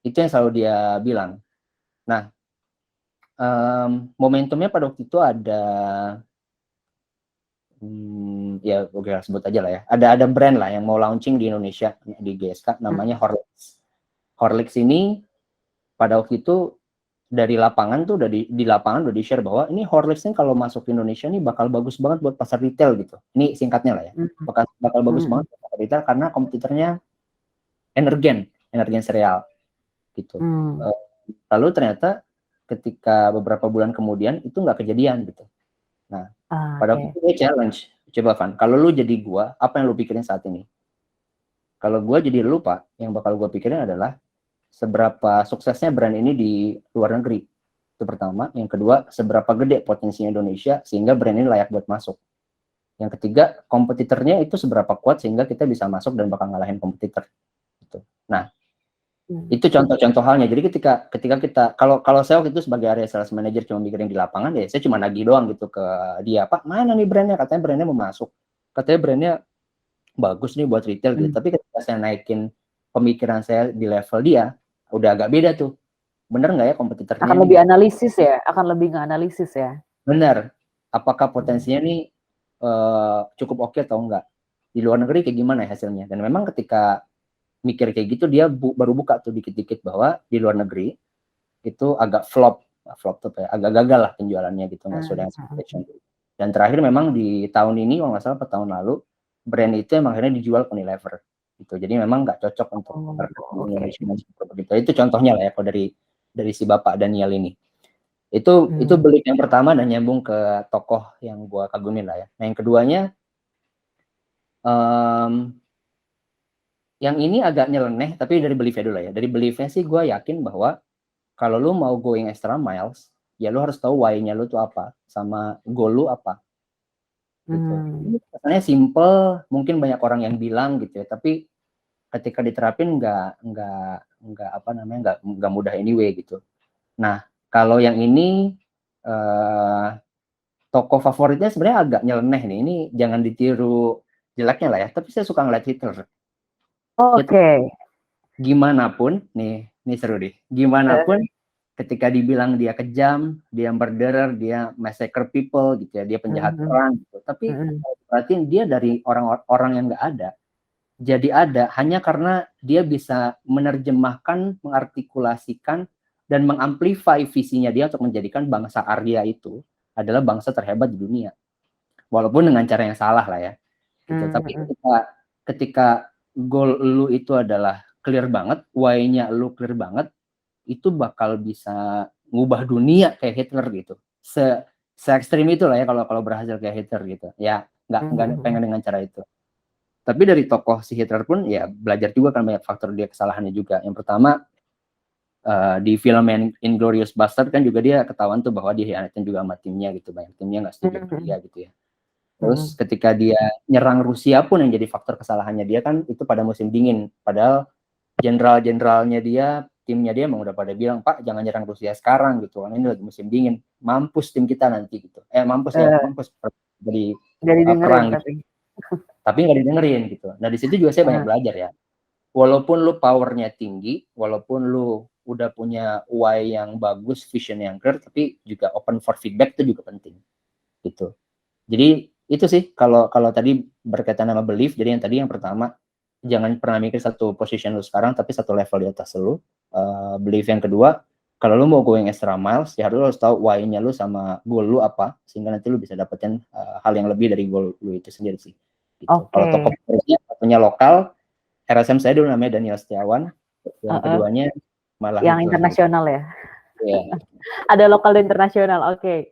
Itu yang selalu dia bilang. Nah, momentumnya pada waktu itu ada, ya oke sebut aja lah ya. Ada brand lah yang mau launching di Indonesia di GSK, namanya Horlicks. Horlicks ini pada waktu itu dari lapangan tuh di lapangan udah di-share bahwa ini Horlicks ini kalau masuk ke Indonesia nih bakal bagus banget buat pasar retail gitu. Ini singkatnya lah ya. Bakal bagus banget buat pasar retail karena kompetitornya energen sereal gitu. Lalu ternyata ketika beberapa bulan kemudian itu nggak kejadian gitu. Nah, pada waktu itu challenge. Coba Van, kalau lu jadi gua, apa yang lu pikirin saat ini? Kalau gua jadi lu Pak, yang bakal gua pikirin adalah seberapa suksesnya brand ini di luar negeri. Itu pertama. Yang kedua, seberapa gede potensinya Indonesia sehingga brand ini layak buat masuk. Yang ketiga, kompetitornya itu seberapa kuat sehingga kita bisa masuk dan bakal ngalahin kompetitor. Gitu. Nah, itu contoh-contoh halnya. Jadi ketika kita kalau saya waktu itu sebagai area sales manager cuma mikirin di lapangan, ya saya cuma nagih doang gitu ke dia, Pak, mana nih brandnya? Katanya brandnya mau masuk. Katanya brandnya bagus nih buat retail gitu. Tapi ketika saya naikin pemikiran saya di level dia, udah agak beda tuh. Bener nggak ya kompetitornya Akan ini? lebih analisis ya, akan lebih nge-analisis ya. Bener. Apakah potensinya nih cukup oke atau enggak? Di luar negeri kayak gimana ya hasilnya? Dan memang ketika mikir kayak gitu dia baru buka tuh dikit-dikit bahwa di luar negeri itu agak flop tuh ya, agak gagal lah penjualannya gitu, nggak sesuai dengan expectation. Dan terakhir memang di tahun ini kalau nggak salah tahun lalu brand itu emang akhirnya dijual ke Unilever gitu. Jadi memang nggak cocok untuk market di Indonesia begitu. Itu contohnya lah ya kalau dari si Bapak Daniel ini. Itu beli yang pertama dan nyambung ke tokoh yang gua kagumin lah ya. Nah yang keduanya yang ini agak nyeleneh, tapi dari beliefnya dulu ya. Dari beliefnya sih gue yakin bahwa kalau lu mau going extra miles, ya lu harus tahu why-nya lu tuh apa, sama goal lu apa. Gitu. Kesannya simple, mungkin banyak orang yang bilang gitu ya, tapi ketika diterapin nggak mudah anyway gitu. Nah, kalau yang ini toko favoritnya sebenarnya agak nyeleneh nih. Ini jangan ditiru jeleknya lah ya, tapi saya suka ngeliat Hitler. Gimana pun, nih seru deh. Gimana pun ketika dibilang dia kejam, dia murderer, dia massacre people gitu ya, dia penjahat perang gitu. Tapi perhatiin dia dari orang-orang yang nggak ada, jadi ada hanya karena dia bisa menerjemahkan, mengartikulasikan, dan mengamplify visinya dia untuk menjadikan bangsa Arya itu adalah bangsa terhebat di dunia. Walaupun dengan cara yang salah lah ya. Gitu. Tapi ketika goal lu itu adalah clear banget, why-nya lu clear banget, itu bakal bisa ngubah dunia kayak Hitler gitu. Se ekstrim itu lah ya kalau berhasil kayak Hitler gitu. Ya nggak pengen dengan cara itu. Tapi dari tokoh si Hitler pun ya belajar juga kan banyak faktor dia kesalahannya juga. Yang pertama di film Inglourious Basterds kan juga dia ketahuan tuh bahwa dia hianatin juga sama timnya gitu, banyak timnya nggak setuju sama dia gitu ya. Terus ketika dia nyerang Rusia pun yang jadi faktor kesalahannya dia kan itu pada musim dingin, padahal jenderal-jenderalnya dia, timnya dia emang udah pada bilang, Pak jangan nyerang Rusia sekarang gitu, karena ini lagi musim dingin, mampus tim kita nanti gitu. Mampus jadi perang gitu. Tapi nggak didengerin gitu. Nah di situ juga saya banyak belajar ya. Walaupun lu powernya tinggi, walaupun lu udah punya why yang bagus, vision yang clear, tapi juga open for feedback itu juga penting gitu. Jadi itu sih kalau tadi berkaitan sama belief. Jadi yang pertama jangan pernah mikir satu position lu sekarang, tapi satu level di atas lu. Belief yang kedua, kalau lu mau going extra miles, ya lu harus tahu why-nya lu sama goal lu apa, sehingga nanti lu bisa dapetin hal yang lebih dari goal lu itu sendiri sih. Gitu. Kalau toko punya lokal, RSM saya dulu namanya Daniel Setiawan. Yang keduanya malah yang internasional ya. Yeah. Ada lokal dan internasional. Oke,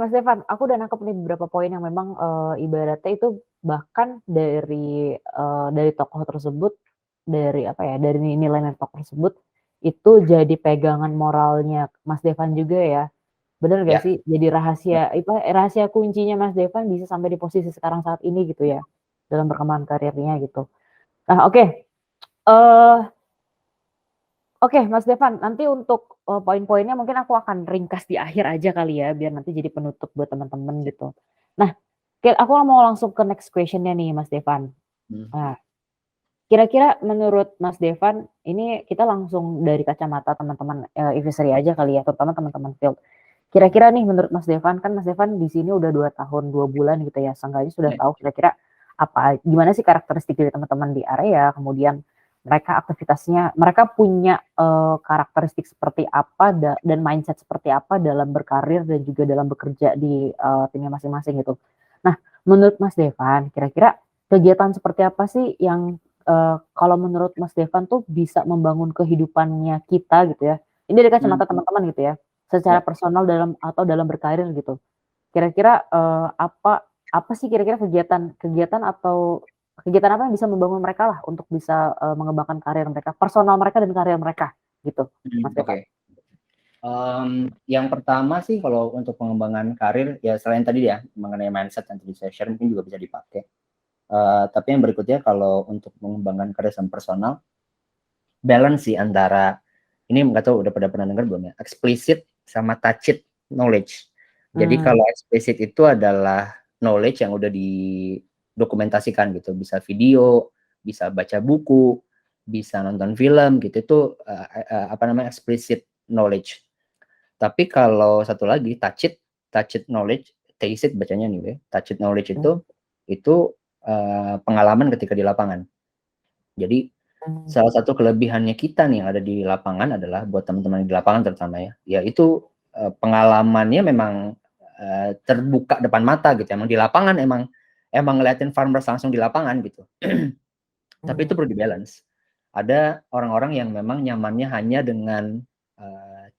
Mas Devan, aku udah nangkep nih beberapa poin yang memang ibaratnya itu bahkan dari tokoh tersebut, dari nilai tokoh tersebut itu jadi pegangan moralnya Mas Devan juga ya. Bener gak sih? Jadi rahasia kuncinya Mas Devan bisa sampai di posisi sekarang saat ini gitu ya, dalam perkembangan karirnya gitu. Nah, Oke, Mas Devan, nanti untuk poin-poinnya mungkin aku akan ringkas di akhir aja kali ya, biar nanti jadi penutup buat teman-teman gitu. Nah, aku mau langsung ke next question-nya nih, Mas Devan. Nah, kira-kira menurut Mas Devan, ini kita langsung dari kacamata teman-teman Evisery aja kali ya, terutama teman-teman field. Kira-kira nih menurut Mas Devan, kan Mas Devan di sini udah 2 tahun 2 bulan gitu ya, seenggaknya sudah tahu kira-kira gimana sih karakteristik dari teman-teman di area, kemudian mereka aktivitasnya, mereka punya karakteristik seperti apa dan mindset seperti apa dalam berkarir dan juga dalam bekerja di timnya masing-masing gitu. Nah, menurut Mas Devan, kira-kira kegiatan seperti apa sih yang kalau menurut Mas Devan tuh bisa membangun kehidupannya kita gitu ya? Ini dari kacamata teman-teman gitu ya, secara personal dalam berkarir gitu. Kira-kira apa sih kira-kira kegiatan apa yang bisa membangun mereka lah untuk bisa mengembangkan karir mereka, personal mereka dan karir mereka gitu, Mas Devan. Yang pertama sih kalau untuk pengembangan karir ya selain tadi ya mengenai mindset yang tadi saya share mungkin juga bisa dipakai. Tapi yang berikutnya kalau untuk mengembangkan karir sama personal, balance sih antara, ini nggak tahu udah pada pernah dengar belum ya, explicit sama tacit knowledge. Jadi kalau explicit itu adalah knowledge yang udah didokumentasikan gitu, bisa video, bisa baca buku, bisa nonton film gitu, itu apa namanya, explicit knowledge. Tapi kalau satu lagi tacit knowledge, tacit bacanya nih ya, tacit knowledge itu pengalaman ketika di lapangan. Jadi salah satu kelebihannya kita nih yang ada di lapangan adalah, buat teman-teman di lapangan terutama ya itu pengalamannya memang terbuka depan mata gitu. Emang di lapangan emang ngeliatin farmers langsung di lapangan gitu. Tapi itu perlu di-balance. Ada orang-orang yang memang nyamannya hanya dengan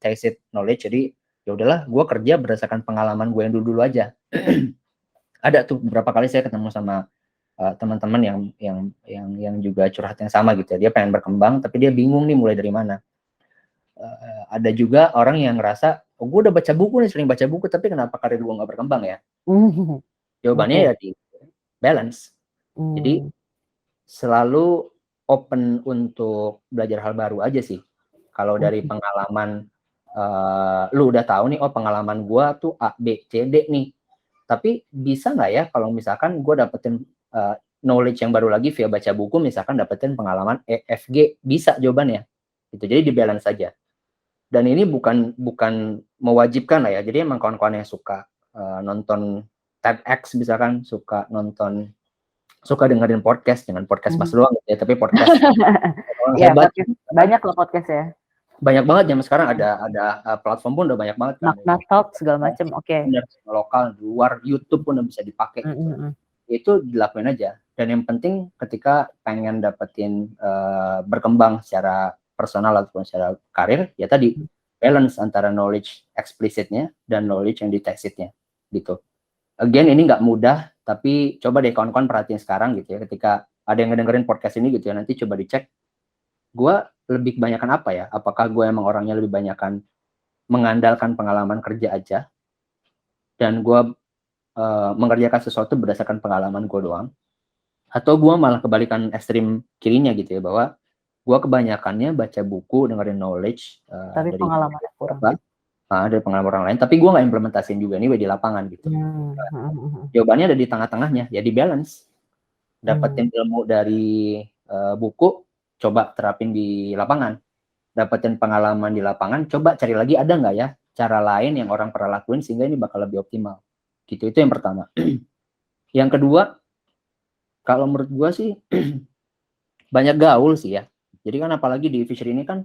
tacit knowledge. Jadi ya udahlah, gue kerja berdasarkan pengalaman gue yang dulu aja. Ada tuh beberapa kali saya ketemu sama teman-teman yang juga curhat yang sama gitu ya. Dia pengen berkembang tapi dia bingung nih mulai dari mana. Ada juga orang yang ngerasa, oh, gue udah baca buku nih, sering baca buku, tapi kenapa karir gue nggak berkembang ya? Jawabannya ya di balance. Jadi selalu open untuk belajar hal baru aja sih. Kalau dari pengalaman, lu udah tahu nih, oh pengalaman gue tuh A, B, C, D nih. Tapi bisa nggak ya kalau misalkan gue dapetin knowledge yang baru lagi via baca buku, misalkan dapetin pengalaman E, F, G, bisa jawabannya. Gitu. Jadi di balance saja. Dan ini bukan mewajibkan lah ya. Jadi emang kawan-kawan yang suka nonton TEDx misalkan, suka dengerin podcast, dengan podcast Mas doang ya, tapi podcast orang hebat. Podcast, banyak loh podcast ya. Banyak banget zaman sekarang, ada platform pun udah banyak banget kan. Talk segala macam, oke. Lokal, di luar, YouTube pun udah bisa dipakai. Itu dilakuin aja. Dan yang penting ketika pengen dapetin berkembang secara personal ataupun secara karir, ya tadi balance antara knowledge explicitnya dan knowledge yang di-tacitnya gitu. Again, ini nggak mudah, tapi coba deh kawan-kawan perhatiin sekarang gitu ya, ketika ada yang ngedengerin podcast ini gitu ya, nanti coba dicek, gue lebih kebanyakan apa ya? Apakah gue emang orangnya lebih banyakan mengandalkan pengalaman kerja aja, dan gue mengerjakan sesuatu berdasarkan pengalaman gue doang, atau gue malah kebalikan ekstrim kirinya gitu ya, bahwa gue kebanyakannya baca buku, dengerin knowledge tapi dari pengalaman kurang. Dari pengalaman orang lain, tapi gue nggak implementasiin juga nih di lapangan gitu. Jawabannya ada di tengah-tengahnya, ya di balance. Dapetin ilmu dari buku, coba terapin di lapangan. Dapetin pengalaman di lapangan, coba cari lagi ada nggak ya cara lain yang orang pernah lakuin sehingga ini bakal lebih optimal. Gitu, itu yang pertama. Yang kedua, kalau menurut gue sih banyak gaul sih ya. Jadi kan apalagi di Fisher ini kan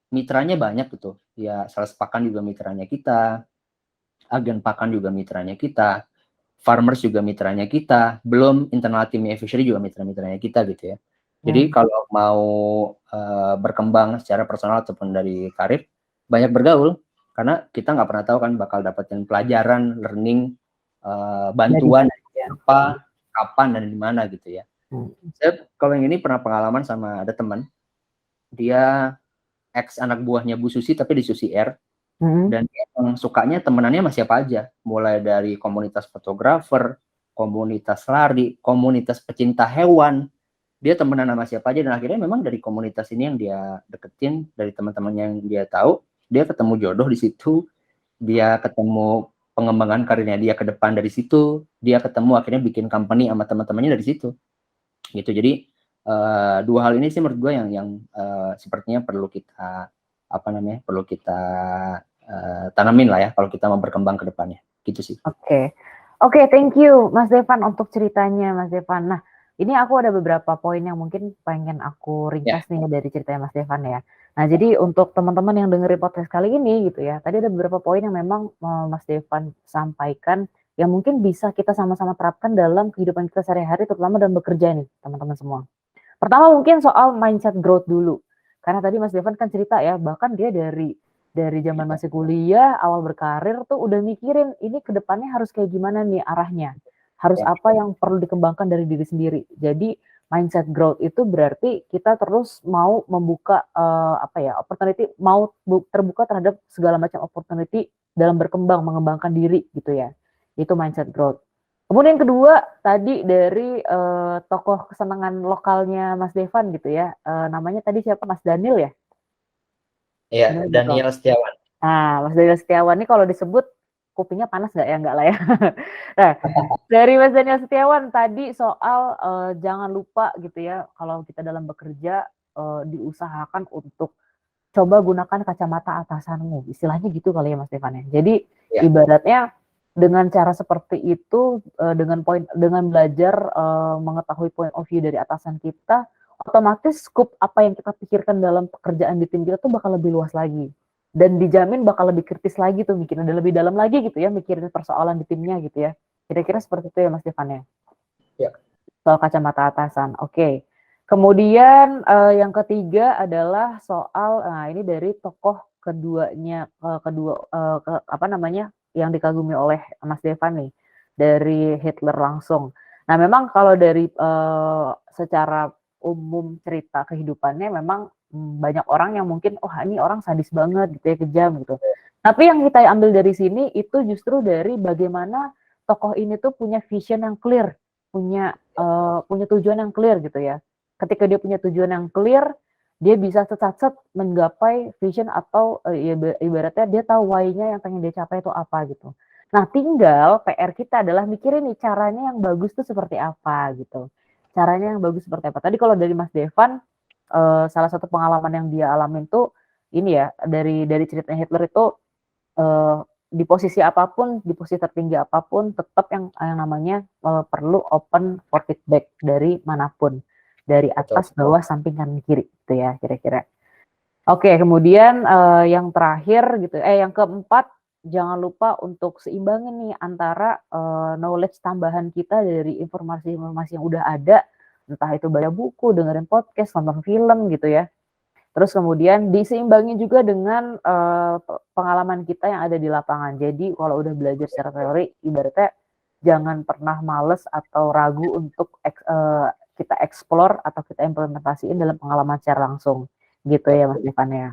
mitranya banyak gitu. Ya sales pakan juga mitranya kita, agen pakan juga mitranya kita, farmers juga mitranya kita, belum internal timnya Fisher juga mitra-mitranya kita gitu ya. Jadi kalau mau berkembang secara personal ataupun dari karir, banyak bergaul, karena kita nggak pernah tahu kan bakal dapetin pelajaran, learning, bantuan apa, kapan dan di mana gitu ya. Saya kalau yang ini pernah pengalaman sama ada teman, dia ex anak buahnya Bu Susi tapi di Susi Air, dan dia sukanya temenannya sama siapa aja, mulai dari komunitas fotografer, komunitas lari, komunitas pecinta hewan, dia temenan sama siapa aja, dan akhirnya memang dari komunitas ini yang dia deketin, dari teman-teman yang dia tahu, dia ketemu jodoh di situ, dia ketemu pengembangan karirnya dia ke depan dari situ, dia ketemu akhirnya bikin company sama teman-temannya dari situ gitu. Jadi dua hal ini sih menurut gue yang sepertinya perlu kita tanamin lah ya kalau kita mau berkembang ke depannya gitu sih. Oke, thank you Mas Devan untuk ceritanya Mas Devan. Nah, ini aku ada beberapa poin yang mungkin pengen aku ringkas nih dari ceritanya Mas Devan ya. Nah, jadi untuk teman-teman yang dengerin podcast kali ini gitu ya, tadi ada beberapa poin yang memang Mas Devan sampaikan yang mungkin bisa kita sama-sama terapkan dalam kehidupan kita sehari-hari, terutama dalam bekerja nih, teman-teman semua. Pertama mungkin soal mindset growth dulu. Karena tadi Mas Devan kan cerita ya, bahkan dia dari zaman masih kuliah, awal berkarir tuh udah mikirin ini ke depannya harus kayak gimana nih arahnya. Harus apa yang perlu dikembangkan dari diri sendiri. Jadi mindset growth itu berarti kita terus mau membuka opportunity, mau terbuka terhadap segala macam opportunity dalam berkembang, mengembangkan diri gitu ya. Itu mindset growth. Kemudian yang kedua tadi dari tokoh kesenangan lokalnya Mas Devan gitu ya, namanya tadi siapa, Mas Daniel ya? Iya, Bener nggak, Bro? Daniel Setiawan. Nah, Mas Daniel Setiawan ini kalau disebut kupingnya panas nggak ya? Nggak lah ya. Nah, dari Mas Daniel Setiawan tadi soal jangan lupa gitu ya, kalau kita dalam bekerja diusahakan untuk coba gunakan kacamata atasanmu, istilahnya gitu kali ya Mas Devan ya. Jadi Ya, ibaratnya dengan cara seperti itu, dengan belajar mengetahui point of view dari atasan kita, otomatis scope apa yang kita pikirkan dalam pekerjaan di tim kita tuh bakal lebih luas lagi. Dan dijamin bakal lebih kritis lagi tuh, mikirin lebih dalam lagi gitu ya, mikirin persoalan di timnya gitu ya. Kira-kira seperti itu ya Mas Devan ya? ya, Soal kacamata atasan, oke. Kemudian yang ketiga adalah soal, nah ini dari tokoh keduanya, apa namanya, yang dikagumi oleh Mas Devan nih, dari Hitler langsung. Nah memang kalau dari secara umum cerita kehidupannya memang banyak orang yang mungkin, oh ini orang sadis banget gitu ya, kejam gitu. Tapi yang kita ambil dari sini itu justru dari bagaimana tokoh ini tuh punya vision yang clear, punya tujuan yang clear gitu ya. Ketika dia punya tujuan yang clear, dia bisa set menggapai vision atau ibaratnya dia tahu why-nya yang pengen dia capai itu apa gitu. Nah, tinggal PR kita adalah mikirin nih caranya yang bagus tuh seperti apa gitu. Caranya yang bagus seperti apa. Tadi kalau dari Mas Devan, salah satu pengalaman yang dia alamin tuh ini ya, dari ceritanya Hitler itu di posisi apapun, di posisi tertinggi apapun, tetap yang namanya perlu open for feedback dari manapun, dari betul. atas, bawah, samping, kanan, kiri, gitu ya kira-kira. Oke, kemudian yang terakhir gitu, yang keempat, jangan lupa untuk seimbangin nih antara knowledge tambahan kita dari informasi-informasi yang udah ada, entah itu baca buku, dengerin podcast, nonton film gitu ya. Terus kemudian diseimbangi juga dengan pengalaman kita yang ada di lapangan. Jadi kalau udah belajar secara teori, ibaratnya jangan pernah males atau ragu untuk kita explore atau kita implementasiin dalam pengalaman secara langsung. Gitu ya Mas Devan ya.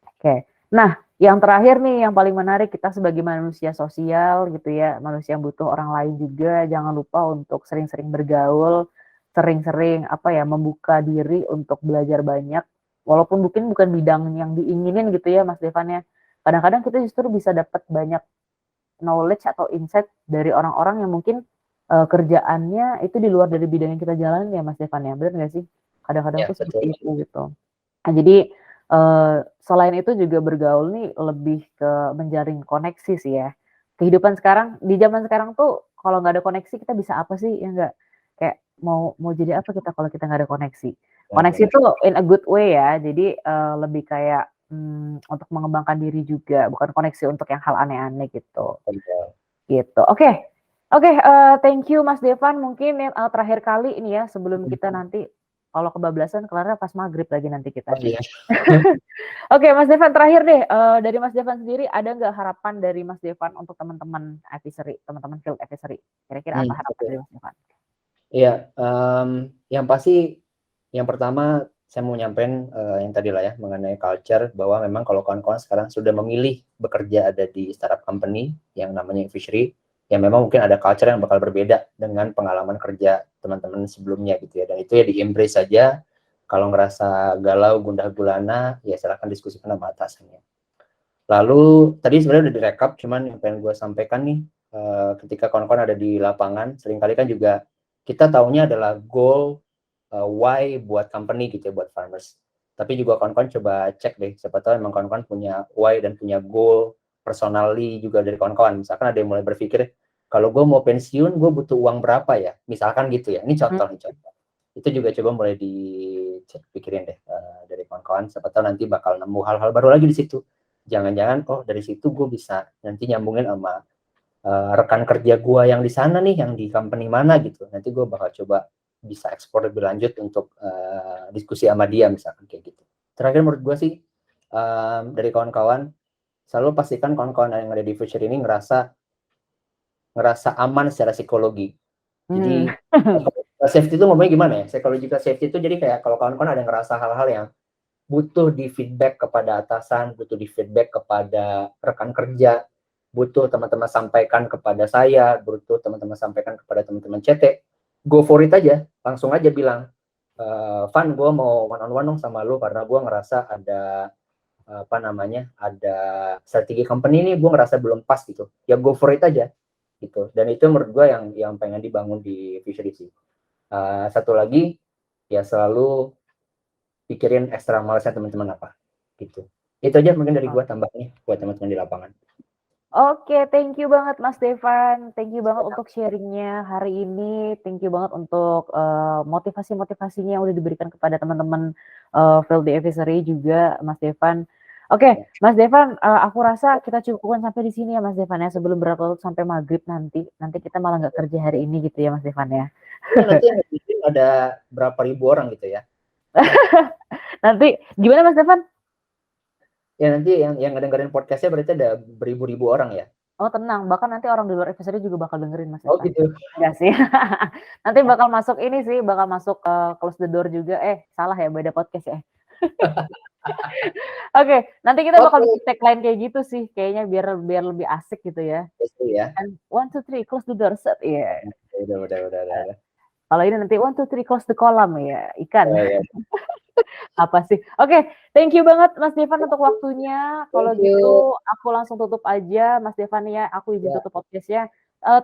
Oke. Nah, yang terakhir nih yang paling menarik, kita sebagai manusia sosial gitu ya, manusia yang butuh orang lain juga, jangan lupa untuk sering-sering bergaul, sering-sering apa ya, membuka diri untuk belajar banyak. Walaupun mungkin bukan bidang yang diinginin gitu ya Mas Devan ya. Kadang-kadang kita justru bisa dapat banyak knowledge atau insight dari orang-orang yang mungkin kerjaannya itu di luar dari bidang yang kita jalani ya Mas Devan ya. Benar nggak sih? Kadang-kadang Ya, tuh betul. seperti itu gitu. Nah, jadi selain itu juga bergaul nih lebih ke menjaring koneksi sih ya. Kehidupan sekarang, di zaman sekarang tuh kalau nggak ada koneksi kita bisa apa sih, ya nggak? Kayak mau mau jadi apa kita kalau kita nggak ada koneksi? Koneksi Benar. itu in a good way ya, jadi lebih kayak untuk mengembangkan diri juga, bukan koneksi untuk yang hal aneh-aneh gitu. Betul. Gitu. Oke. Oke, thank you Mas Devan. Mungkin yang terakhir kali ini ya sebelum kita nanti kalau kebablasan kelarnya pas maghrib lagi nanti kita Oh nih. iya. Oke, Mas Devan terakhir deh, dari Mas Devan sendiri ada nggak harapan dari Mas Devan untuk teman-teman advisory, teman-teman field advisory? Kira-kira apa harapan Betul. dari Mas Devan? Iya, yang pasti yang pertama saya mau nyampein yang tadi lah ya mengenai culture, bahwa memang kalau kawan-kawan sekarang sudah memilih bekerja ada di startup company yang namanya Fishery, yang memang mungkin ada culture yang bakal berbeda dengan pengalaman kerja teman-teman sebelumnya gitu ya, dan itu ya di-embrace saja. Kalau ngerasa galau, gundah gulana, ya silahkan diskusikan sama atasannya. Lalu tadi sebenarnya udah direkap, cuman yang pengen gue sampaikan nih, ketika kawan-kawan ada di lapangan, seringkali kan juga kita taunya adalah goal, why buat company gitu ya, buat farmers. Tapi juga kawan-kawan coba cek deh, siapa tahu emang kawan-kawan punya why dan punya goal personally juga dari kawan-kawan. Misalkan ada yang mulai berpikir, kalau gue mau pensiun, gue butuh uang berapa ya? Misalkan gitu ya, ini contoh nih contoh. Itu juga coba mulai dicek, pikirin deh dari kawan-kawan, siapa tahu nanti bakal nemu hal-hal baru lagi di situ. Jangan-jangan, oh dari situ gue bisa nanti nyambungin sama rekan kerja gue yang di sana nih, yang di company mana gitu. Nanti gue bakal coba bisa ekspor lebih lanjut untuk diskusi sama dia misalkan kayak gitu. Terakhir menurut gue sih dari kawan-kawan, selalu pastikan kawan-kawan yang ada di Future ini ngerasa aman secara psikologi. Jadi safety itu ngomongnya gimana ya? Psychological safety itu jadi kayak kalau kawan-kawan ada ngerasa hal-hal yang butuh di feedback kepada atasan, butuh di feedback kepada rekan kerja, butuh teman-teman sampaikan kepada saya, butuh teman-teman sampaikan kepada teman-teman CT, go for it aja, langsung aja bilang, Van, gue mau one on one dong sama lu karena gue ngerasa ada ada strategi company ini gue ngerasa belum pas gitu. Ya go for it aja gitu. Dan itu menurut gue yang pengen dibangun di Fishery sih. Satu lagi ya selalu pikirin extra milesnya teman-teman apa gitu. Itu aja mungkin dari gue tambahnya buat teman-teman di lapangan. Oke, thank you banget Mas Devan. Thank you banget untuk sharingnya hari ini. Thank you banget untuk motivasi-motivasinya yang udah diberikan kepada teman-teman Field Advisory juga, Mas Devan. Oke, Mas Devan, aku rasa kita cukupkan sampai di sini ya Mas Devan ya, sebelum berupload sampai maghrib nanti. Nanti kita malah nggak kerja hari ini gitu ya Mas Devan ya. Nanti yang bikin ada berapa ribu orang gitu ya. Nanti gimana Mas Devan? Ya nanti yang ngedengerin podcastnya berarti ada beribu-ribu orang ya. Oh tenang, bahkan nanti orang di luar advisory juga bakal dengerin Mas Oh Devan. gitu. Enggak sih. Nanti bakal masuk ini sih, bakal masuk close the door juga. Salah ya, beda podcast ya. Oke, nanti kita bakal bikin tagline kayak gitu sih, kayaknya biar lebih asik gitu ya. Ya. And 1, 2, 3 close the door set ya. Yeah. Udah. Kalau ini nanti 1, 2, 3 close the kolam ya, ikan. Ya. Apa sih? Oke, thank you banget Mas Devan untuk waktunya. Kalau gitu aku langsung tutup aja Mas Devan ya, aku izin tutup podcastnya.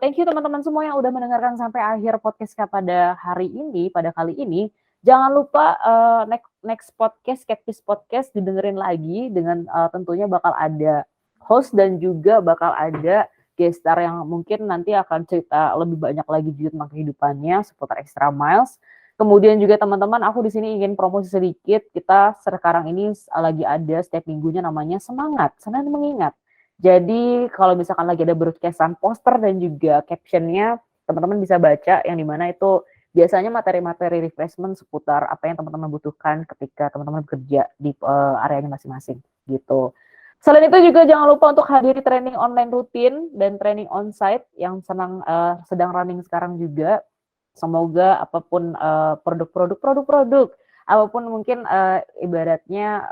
Thank you teman-teman semua yang udah mendengarkan sampai akhir podcastnya pada hari ini, pada kali ini. Jangan lupa next podcast, Catfish Podcast didengerin lagi dengan tentunya bakal ada host dan juga bakal ada guest star yang mungkin nanti akan cerita lebih banyak lagi juga tentang kehidupannya seputar Extra Miles. Kemudian juga teman-teman, aku di sini ingin promosi sedikit. Kita sekarang ini lagi ada setiap minggunya namanya Semangat, Senin Mengingat. Jadi kalau misalkan lagi ada broadcastan poster dan juga captionnya, teman-teman bisa baca yang dimana itu biasanya materi-materi refreshment seputar apa yang teman-teman butuhkan ketika teman-teman bekerja di areanya masing-masing gitu. Selain itu juga jangan lupa untuk hadiri training online rutin dan training onsite yang sedang running sekarang juga. Semoga apapun produk, apapun mungkin ibaratnya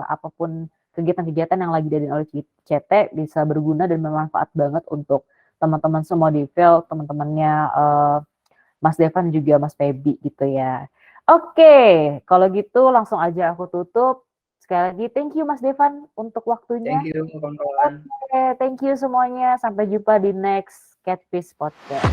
apapun kegiatan-kegiatan yang lagi diadain oleh CT bisa berguna dan bermanfaat banget untuk teman-teman semua di field, teman-temannya Mas Devan juga Mas Feby gitu ya. Oke, kalau gitu langsung aja aku tutup. Sekali lagi thank you Mas Devan untuk waktunya. Thank you kawan-kawan. Oke, thank you semuanya. Sampai jumpa di next Catfish Podcast.